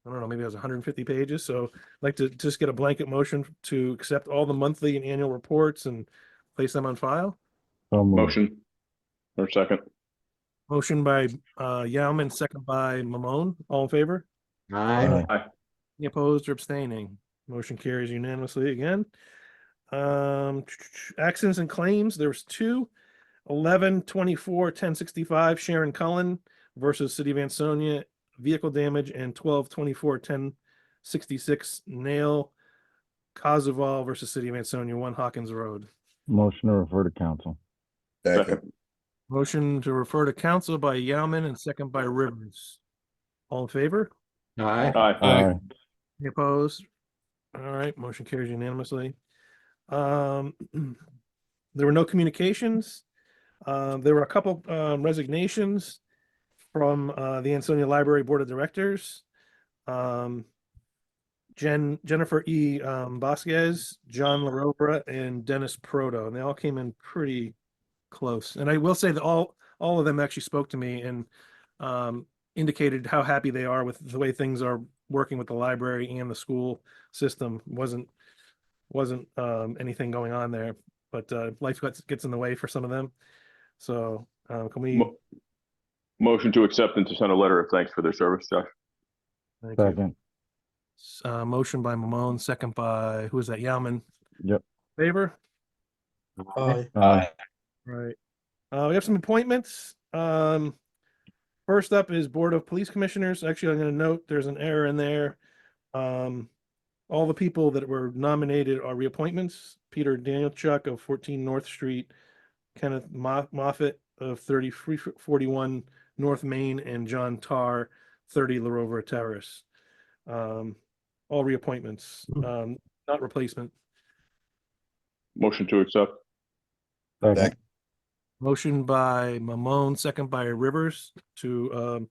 I don't know, maybe it was 150 pages. So I'd like to just get a blanket motion to accept all the monthly and annual reports and place them on file. So moved. Motion. Or second. Motion by Yauman, second by Mamone. All in favor? Aye. Aye. Any opposed or abstaining? Motion carries unanimously again. Accidents and claims, there was two. 11/24/1065 Sharon Cullen versus City of Ansonia vehicle damage, and 12/24/1066 Nail Kosoval versus City of Ansonia 1 Hawkins Road. Motion to refer to council. Second. Motion to refer to council by Yauman and second by Rivers. All in favor? Aye. Aye. Any opposed? All right, motion carries unanimously. There were no communications. There were a couple resignations from the Ansonia Library Board of Directors. Jennifer E. Vasquez, John LaRobra, and Dennis Proto, and they all came in pretty close. And I will say that all of them actually spoke to me and indicated how happy they are with the way things are working with the library and the school system. Wasn't anything going on there, but life gets in the way for some of them. So can we? Motion to accept and to send a letter of thanks for their service, Josh. Thank you. Second. Motion by Mamone, second by, who is that, Yauman? Yep. Favor? Aye. Right. We have some appointments. First up is Board of Police Commissioners. Actually, I'm going to note there's an error in there. All the people that were nominated are reappointments. Peter Danielchuk of 14 North Street, Kenneth Moffett of 3341 North Main, and John Tarr, 30 LaRovra Terrace. All reappointments, not replacement. Motion to accept. Second. Motion by Mamone, second by Rivers to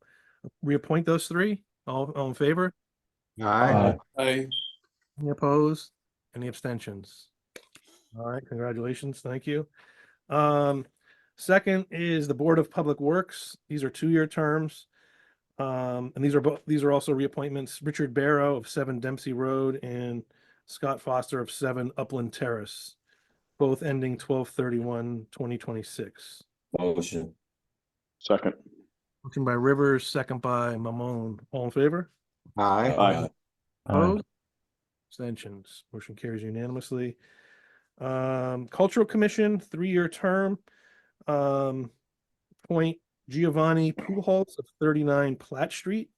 reappoint those three. All in favor? Aye. Aye. Any opposed? Any abstentions? All right, congratulations. Thank you. Second is the Board of Public Works. These are 2-year terms. And these are also reappointments. Richard Barrow of 7 Dempsey Road and Scott Foster of 7 Upland Terrace, both ending 12/31/2026. Motion. Second. Motion by Rivers, second by Mamone. All in favor? Aye. Opposed? Abstentions. Motion carries unanimously. Cultural Commission, 3-year term. Appoint Giovanni Pujols of 39 Platt Street.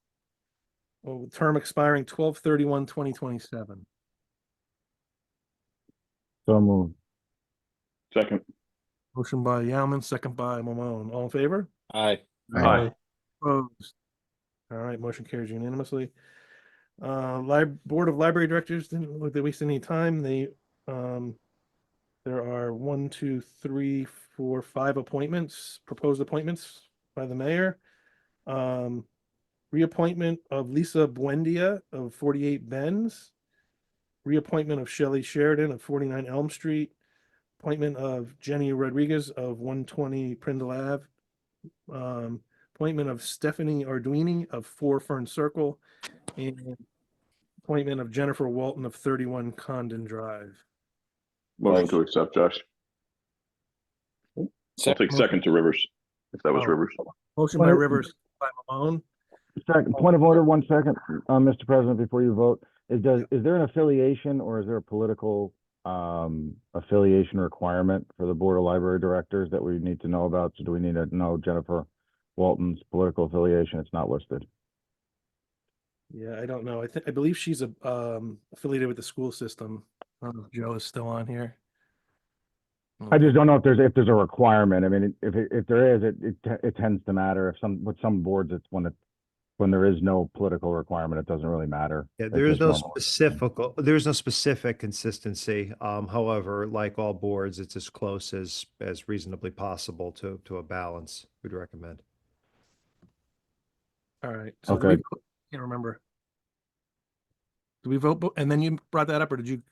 Term expiring 12/31/2027. So moved. Second. Motion by Yauman, second by Mamone. All in favor? Aye. Aye. Opposed? All right, motion carries unanimously. Board of Library Directors didn't look like they wasted any time. They there are 1, 2, 3, 4, 5 appointments, proposed appointments by the mayor. Reappointment of Lisa Buendia of 48 Benz. Reappointment of Shelley Sheridan of 49 Elm Street. Appointment of Jenny Rodriguez of 120 Prindle Ave. Appointment of Stephanie Arduini of 4 Fern Circle. And appointment of Jennifer Walton of 31 Condon Drive. Motion to accept, Josh. I'll take second to Rivers, if that was Oh. Rivers. Motion by Rivers, by Mamone. Second. Point of order, 1 second, Mr. President, before you vote. Is there an affiliation or is there a political affiliation requirement for the Board of Library Directors that we need to know about? So do we need to know Jennifer Walton's political affiliation? It's not listed. Yeah, I don't know. I believe she's affiliated with the school system. I don't know if Joe is still on here. I just don't know if there's a requirement. I mean, if there is, it tends to matter. With some boards, it's when there is no political requirement, it doesn't really matter. Yeah, It's there is just no normal. there's no specific consistency. However, like all boards, it's as close as reasonably possible to a balance. We'd recommend. All right. So Okay. can't remember. Do we vote? And then you brought that up, or did you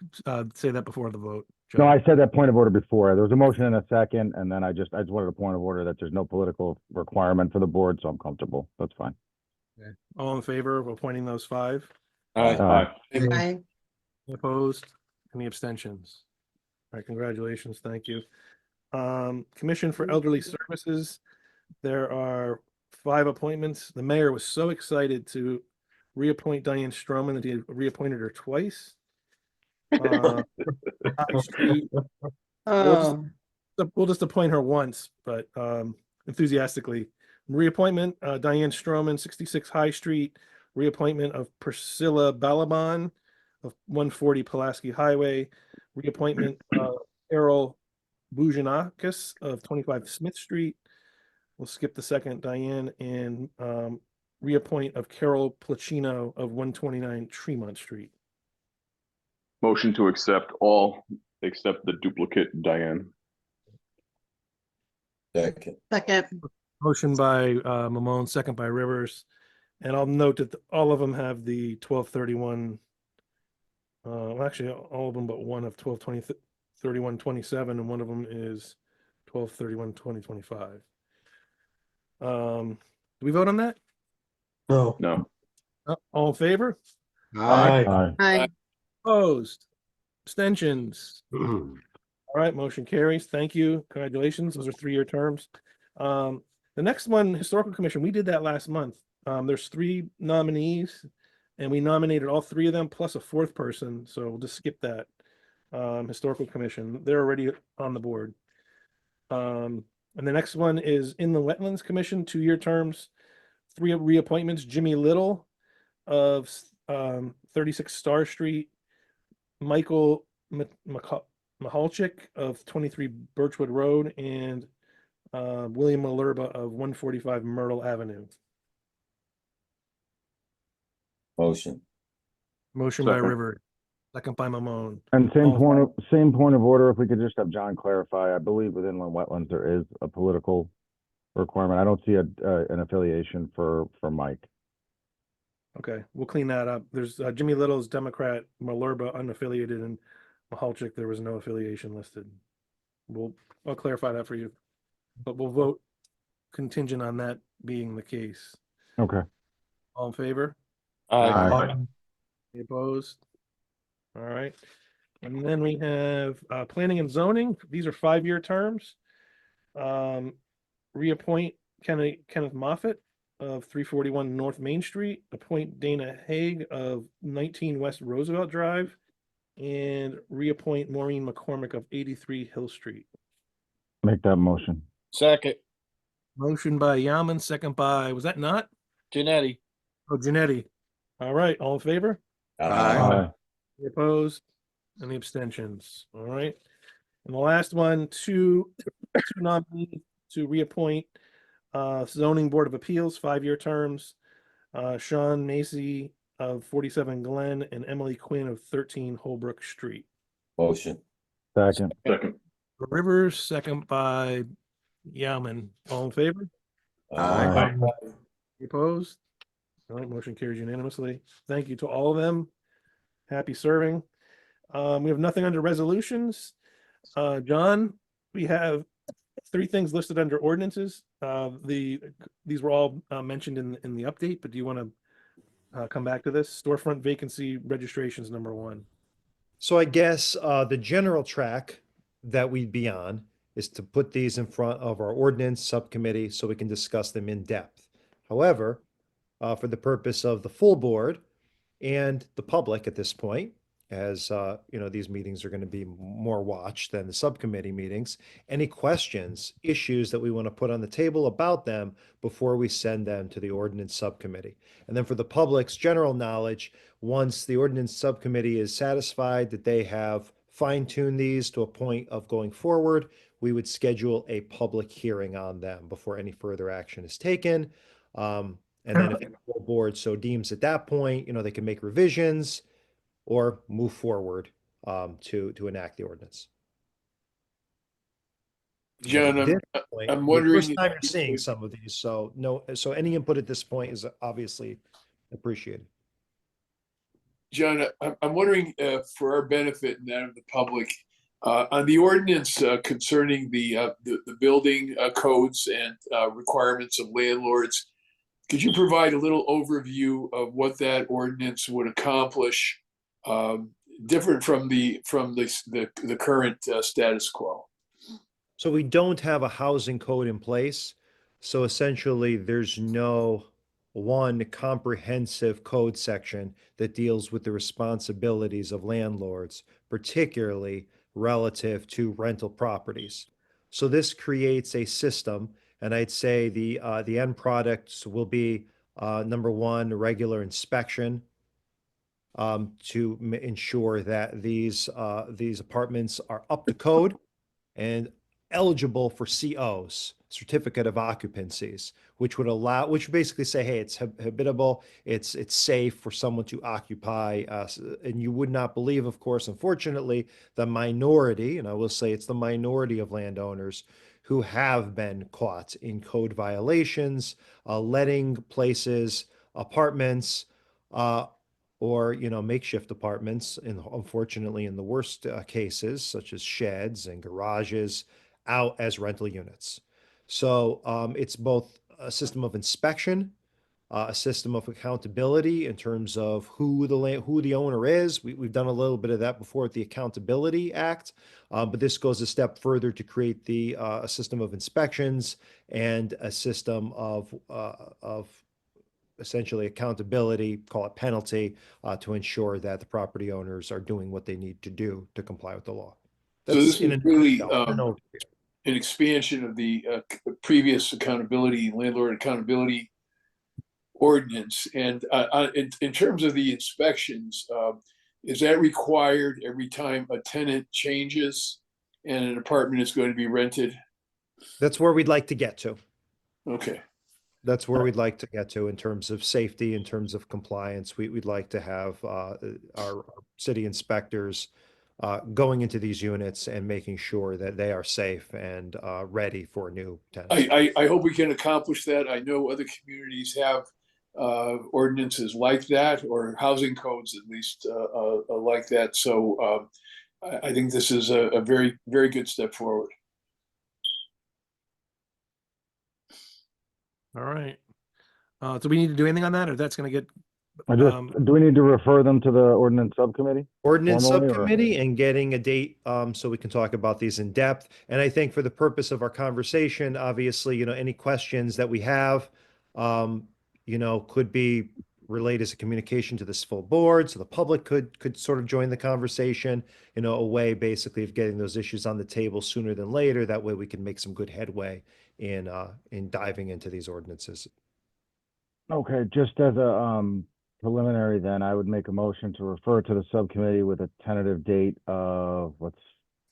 say that before the vote? No, John? I said that point of order before. There was a motion and a second, and then I just wanted a point of order that there's no political requirement for the board, so I'm comfortable. That's fine. Okay. All in favor of appointing those 5? Aye. Aye. Opposed? Any abstentions? All right, congratulations. Thank you. Commission for Elderly Services. There are 5 appointments. The mayor was so excited to reappoint Diane Stroman that he reappointed her twice. High Street. We'll just appoint her once, but enthusiastically. Reappointment, Diane Stroman, 66 High Street. Reappointment of Priscilla Balaban of 140 Pulaski Highway. Reappointment of Errol Bujanakis of 25 Smith Street. We'll skip the second, Diane, and reappoint of Carol Placino of 129 Tremont Street. Motion to accept all except the duplicate Diane. Second. Motion by Mamone, second by Rivers. And I'll note that all of them have the 12/31. Actually, all of them but one of 12/31/27, and one of them is 12/31/2025. Do we vote on that? No. All in favor? Aye. Opposed? Abstentions? All right, motion carries. Thank you. Congratulations. Those are 3-year terms. The next one, Historical Commission, we did that last month. There's 3 nominees, and we nominated all 3 of them plus a 4th person. So we'll just skip that. Historical Commission, they're already on the board. And the next one is in the Wetlands Commission, 2-year terms, 3 reappointments. Jimmy Little of 36 Star Street, Michael Mahalchik of 23 Birchwood Road, and William Malerba of 145 Myrtle Avenue. Motion. Motion by Second. River, second by Mamone. And same All in point of order, if we could just have John clarify, I believe within the wetlands, there is a political requirement. I don't see an affiliation for Mike. Okay, we'll clean that up. There's Jimmy Little's Democrat, Malerba unaffiliated, and Mahalchik, there was no affiliation listed. I'll clarify that for you, but we'll vote contingent on that being the case. Okay. All in favor? Aye. Any opposed? All right. And then we have planning and zoning. These are 5-year terms. Reappoint Kenneth Moffett of 341 North Main Street. Appoint Dana Haig of 19 West Roosevelt Drive. And reappoint Maureen McCormick of 83 Hill Street. Make that motion. Second, Motion by Yaman, second by, was that not? Janetti. Oh, Janetti. All right, all in favor? Aye. Any opposed? Any abstentions? All right. And the last one, two nominees to reappoint Zoning Board of Appeals, 5-year terms. Sean Macy of 47 Glen and Emily Quinn of 13 Holbrook Street. Motion. Second. Rivers, second by Yaman. All in favor? Aye. Any opposed? All right, motion carries unanimously. Thank you to all of them. Happy serving. We have nothing under resolutions. John, we have 3 things listed under ordinances. These were all mentioned in the update, but do you want to come back to this? Storefront vacancy registrations, number 1. So I guess the general track that we'd be on is to put these in front of our ordinance subcommittee so we can discuss them in depth. However, for the purpose of the full board and the public at this point, as these meetings are going to be more watched than the subcommittee meetings, any questions, issues that we want to put on the table about them before we send them to the ordinance subcommittee. And then for the public's general knowledge, once the ordinance subcommittee is satisfied that they have fine tune these to a point of going forward, we would schedule a public hearing on them before any further action is taken. And then if the full board so deems at that point, they can make revisions or move forward to enact the ordinance. John, At this I'm point, I'm the wondering. first time you're seeing some of these, so any input at this point is obviously appreciated. John, I'm wondering for our benefit and that of the public, on the ordinance concerning the building codes and requirements of landlords, could you provide a little overview of what that ordinance would accomplish, different from the current status quo? So we don't have a housing code in place. So essentially, there's no one comprehensive code section that deals with the responsibilities of landlords, particularly relative to rental properties. So this creates a system, and I'd say the end products will be number one, regular inspection to ensure that these apartments are up to code and eligible for COs, certificate of occupancies, which would basically say, hey, it's habitable, it's safe for someone to occupy. And you would not believe, of course, unfortunately, the minority, and I will say it's the minority of landowners who have been caught in code violations, letting places, apartments, or makeshift apartments, unfortunately in the worst cases, such as sheds and garages, out as rental units. So it's both a system of inspection, a system of accountability in terms of who the owner is. We've done a little bit of that before with the Accountability Act, but this goes a step further to create a system of inspections and a system of essentially accountability, call it penalty, to ensure that the property owners are doing what they need to do to comply with the law. So this is really an expansion of the previous landlord accountability ordinance. And in terms of the inspections, is that required every time a tenant changes and an apartment is going to be rented? That's where we'd like to get to. Okay. That's where we'd like to get to in terms of safety, in terms of compliance. We'd like to have our city inspectors going into these units and making sure that they are safe and ready for new tenants. I hope we can accomplish that. I know other communities have ordinances like that, or housing codes at least like that. So I think this is a very, very good step forward. All right. Do we need to do anything on that, or that's going to get? Do we need to refer them to the ordinance subcommittee? Ordinance formally, subcommittee and getting a date so we can talk about these in depth. And I think for the purpose of our conversation, obviously, any questions that we have, could be relayed as a communication to this full board, so the public could sort of join the conversation, a way basically of getting those issues on the table sooner than later. That way we can make some good headway in diving into these ordinances. Okay, just as a preliminary, then I would make a motion to refer to the subcommittee with a tentative date of, let's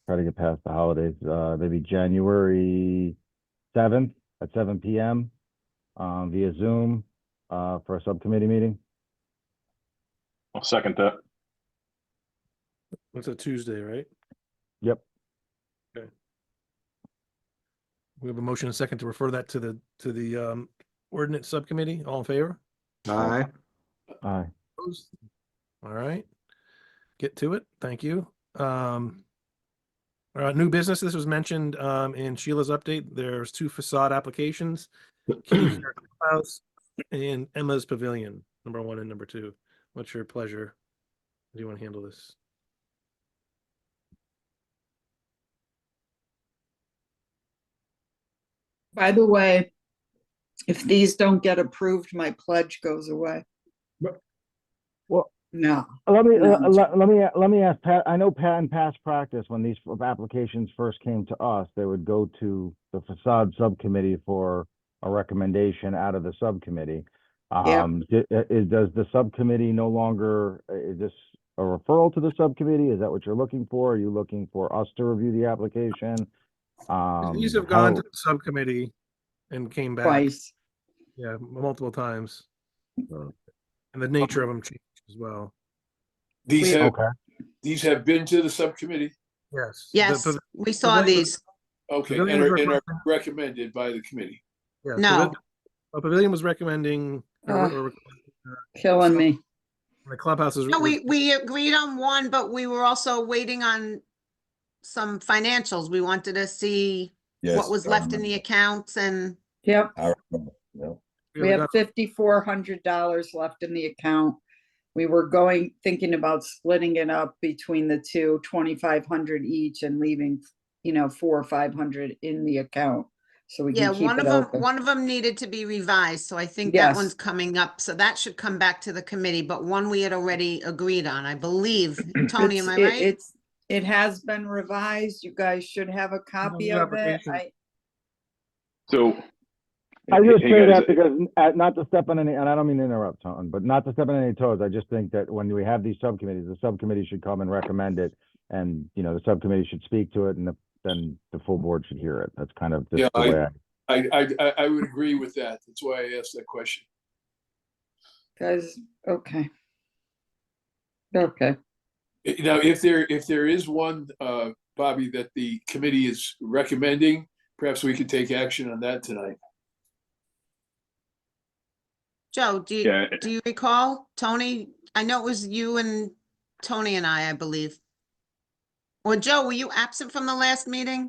try to get past the holidays, maybe January 7th at 7 p.m. Via Zoom for a subcommittee meeting. I'll second that. It's a Tuesday, right? Yep. Okay. We have a motion and a second to refer that to the ordinance subcommittee. All in favor? Aye. Aye. Opposed? All right. Get to it. Thank you. All right, new business. This was mentioned in Sheila's update. There's 2 facade applications, Kitty Fair House and Emma's Pavilion, number 1 and number 2. What's your pleasure? Do you want to handle this? By the way, if these don't get approved, my pledge goes away. Well, no. Let me No. let me ask Pat. I know Pat in past practice, when these applications first came to us, they would go to the facade subcommittee for a recommendation out of the subcommittee. Does the subcommittee no longer, is this a referral to the subcommittee? Is that what you're looking for? Are you looking for us to review the application? These have gone to the subcommittee and came back. Twice. Yeah, multiple times. And the nature of them changed as well. These have, Okay. these have been to the subcommittee? Yes. Yes, we saw these. Okay, Pavilion and was are requesting- recommended by the committee. Yeah, No. Pavilion was recommending, Killing me. the clubhouse is. No, we agreed on one, but we were also waiting on some financials. We wanted to see Yes, what was I left in remember. the accounts and Yep. I remember, yeah. We have $5,400 left in the account. We were thinking about splitting it up between the two, 2,500 each and leaving, 400 or 500 in the account. So we yeah, can keep one it of open. them needed to be revised. So I think Yes. that one's coming up. So that should come back to the committee, but one we had already agreed on, I believe. Tony, am I right? It has been revised. You guys should have a copy of it. So. I just hey, say guys, that because not to step on any, and I don't mean to interrupt, Tom, but not to step on any toes. I just think that when we have these subcommittees, the subcommittee should come and recommend it, and the subcommittee should speak to it, and then the full board should hear it. That's kind of just the way I would agree with that. That's why I asked that question. Guys, okay. Okay. Now, if there is one, Bobby, that the committee is recommending, perhaps we could take action on that tonight. Joe, do you recall, Tony? I know it was you and Tony and I believe. Or Joe, were you absent from the last meeting?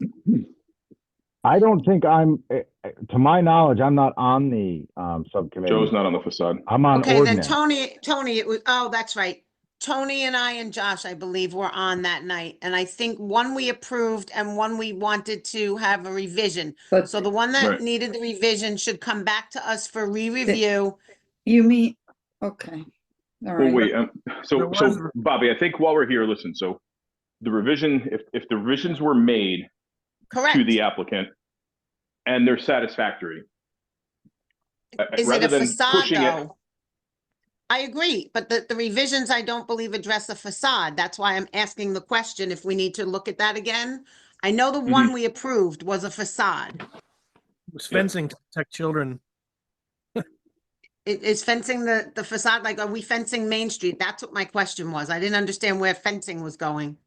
I don't think to my knowledge, I'm not on the subcommittee. Joe's not on the facade. I'm on Okay, ordinance. then Tony, it was, oh, that's right. Tony and I and Josh, I believe, were on that night. And I think one we approved and one we wanted to have a revision. So the one that needed the revision should come back to us for re-review. You mean, okay. All right. Well, wait, so Bobby, I think while we're here, listen, so the revision, if the revisions were made to the applicant and they're satisfactory. Is it rather a than facade pushing it- though? I agree, but the revisions I don't believe address the facade. That's why I'm asking the question if we need to look at that again. I know the one we approved was a facade. It was fencing to protect children. Is fencing the facade, like, are we fencing Main Street? That's what my question was. I didn't understand where fencing was going.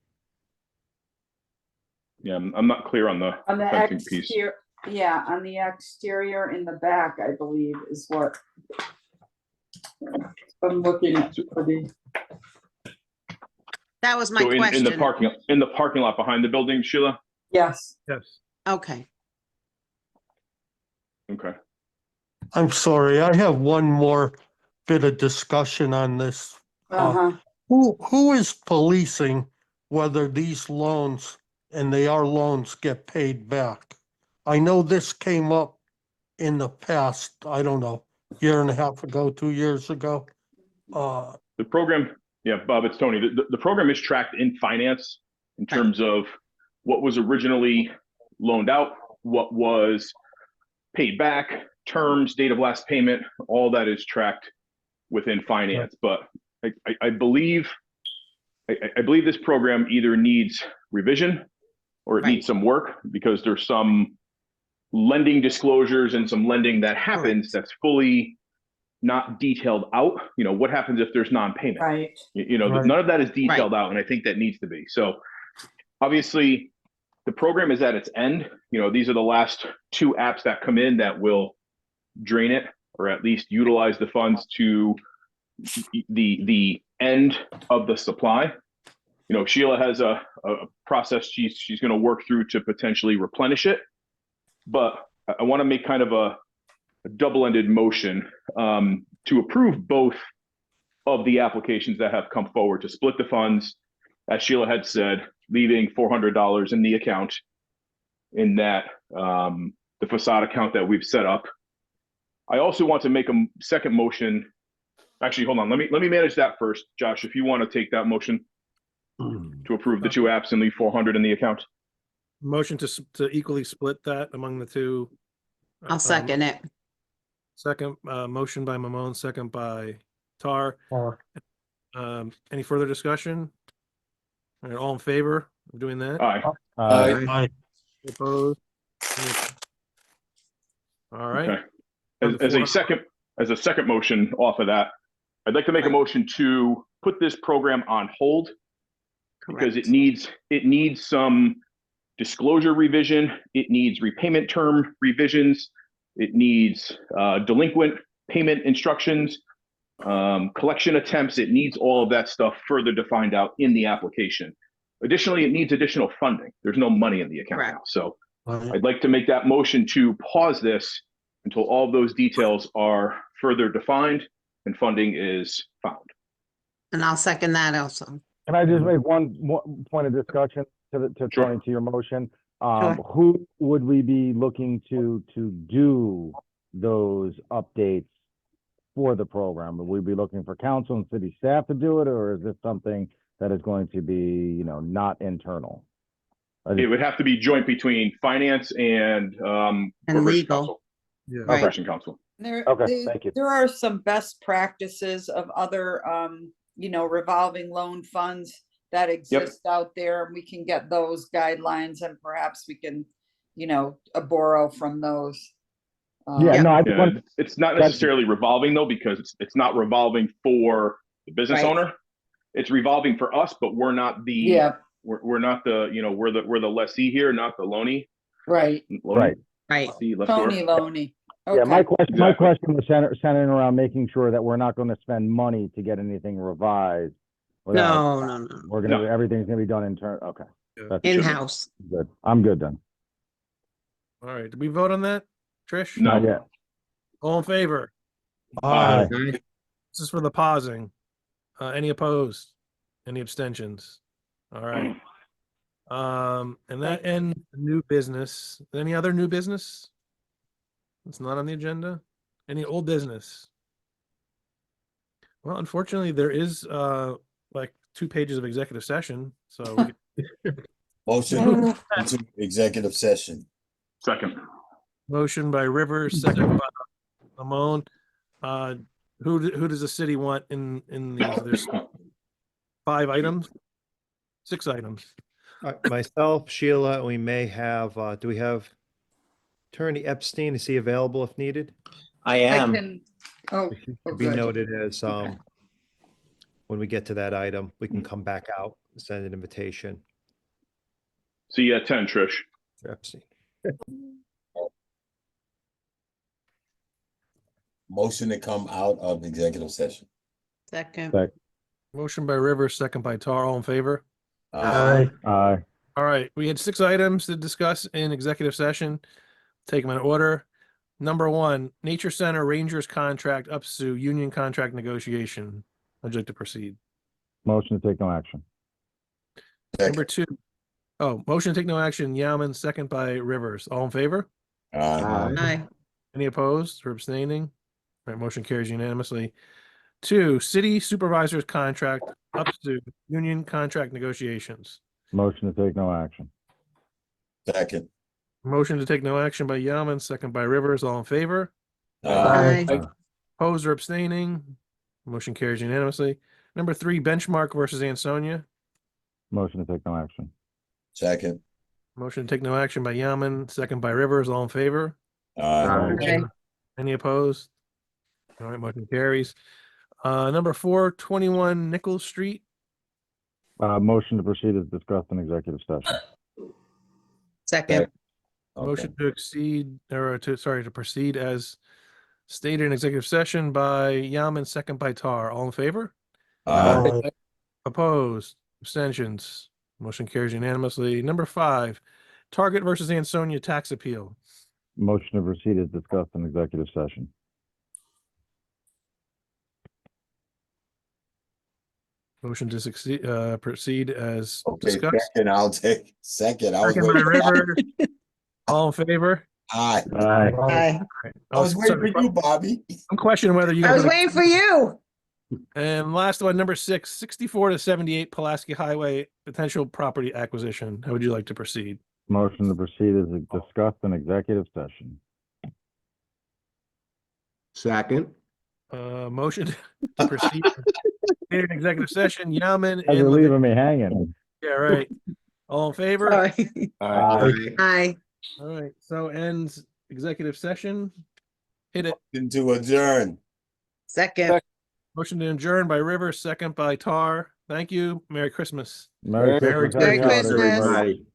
Yeah, I'm not clear on the fencing piece. exterior, yeah, on the exterior in the back, I believe, is what I'm looking at. That was my So question. in the parking lot behind the building, Sheila? Yes. Yes. Okay. Okay. I'm sorry, I have one more bit of discussion on this. Who is policing whether these loans, and they are loans, get paid back? I know this came up in the past, I don't know, year and a half ago, 2 years ago. The program, yeah, Bob, it's Tony. The program is tracked in finance in terms of what was originally loaned out, what was paid back, terms, date of last payment, all that is tracked within finance. But I believe this program either needs revision or it needs some work, because there's some lending disclosures and some lending that happens that's fully not detailed out. What happens if there's non-payment? Right. None of that is detailed out, and I think that needs to be. So obviously the program is at its end. These are the last two apps that come in that will drain it, or at least utilize the funds to the end of the supply. Sheila has a process she's going to work through to potentially replenish it, but I want to make kind of a double-ended motion to approve both of the applications that have come forward to split the funds, as Sheila had said, leaving $400 in the account, in that the facade account that we've set up. I also want to make a second motion. Actually, hold on. Let me manage that first, Josh. If you want to take that motion to approve the two apps and leave 400 in the account. Motion to equally split that among the two. I'll second it. Second, motion by Mamone, second by Tar. Any further discussion? All right, all in favor of doing that? Aye. Aye. Opposed? All right. Okay. Number As a four. second motion off of that, I'd like to make a motion to put this program on hold because it needs some disclosure revision. It needs repayment term revisions. It needs delinquent payment instructions, collection attempts. It needs all of that stuff further defined out in the application. Additionally, it needs additional funding. There's no money in the account now. So I'd like to make that motion to pause this until all of those details are further defined and funding is found. And I'll second that also. Can I just make one point of discussion to Tony, to your motion? Who would we be looking to do those updates for the program? Would we be looking for council and city staff to do it, or is this something that is going to be, not internal? It would have to be joint between finance and Corporation legal. Council. Yeah. Corporation Council. Thank you. There are some best practices of other, revolving loan funds that exist out there. And we can get those guidelines and perhaps we can, borrow from those. It's not necessarily revolving though, because it's not revolving for the business owner. It's revolving for us, but we're not the we're not the we're the lessee here, not the loanee. Right. Right. Tony Loney. Okay. Yeah, my question was centering around making sure that we're not going to spend money to get anything revised. No. We're gonna everything's gonna be done Okay. That's In-house. good. I'm good then. All right. Did we vote on that, Trish? Not yet. All in favor? Aye. This is for the pausing. Any opposed? Any abstentions? All right. And that ends new business. Any other new business? It's not on the agenda. Any old business? Well, unfortunately, there is like 2 pages of executive session. So Motion into executive session. Second. Motion by Rivers, second by Lamone. Who does the city want in these? There's 5 items, 6 items. Myself, Sheila, we may have, do we have Attorney Epstein? Is he available if needed? I am. Be noted as, when we get to that item, we can come back out, send an invitation. See you at 10, Trish. Epstein. Motion to come out of executive session. Second. Motion by Rivers, second by Tar. All in favor? Aye. All right. We had 6 items to discuss in executive session. Take them in order. Number 1, Nature Center Rangers contract up to union contract negotiation. I'd like to proceed. Motion to take no action. Number 2. Oh, motion to take no action. Yaman, second by Rivers. All in favor? Aye. Any opposed or abstaining? All right, motion carries unanimously. 2, city supervisor's contract up to union contract negotiations. Motion to take no action. Second. Motion to take no action by Yaman, second by Rivers. All in favor? Aye. Opposed or abstaining? Motion carries unanimously. Number 3, Benchmark versus Ansonia. Motion to take no action. Second. Motion to take no action by Yaman, second by Rivers. All in favor? Aye. Any opposed? All right, motion carries. Number 4, 21 Nichols Street. Motion to proceed as discussed in executive session. Second. Motion to proceed as stated in executive session by Yaman, second by Tar. All in favor? Aye. Opposed? Abstentions? Motion carries unanimously. Number 5, Target versus Ansonia tax appeal. Motion to proceed as discussed in executive session. Motion to proceed as Okay, discussed. second, I'll take second. Second by River. All in favor? Aye. Aye. I was waiting for you, Bobby. I'm questioning whether you. I was waiting for you. And last one, number 6, 64 to 78 Pulaski Highway potential property acquisition. How would you like to proceed? Motion to proceed as discussed in executive session. Second. Motion to proceed In executive session, Yaman Guys are and leaving me hanging. Yeah, right. All in favor? Sorry. Aye. All right, so ends executive session. Hit it. Into adjourn. Second. Motion to adjourn by Rivers, second by Tar. Thank you. Merry Christmas. Merry Christmas, happy Merry holidays, Christmas. everybody.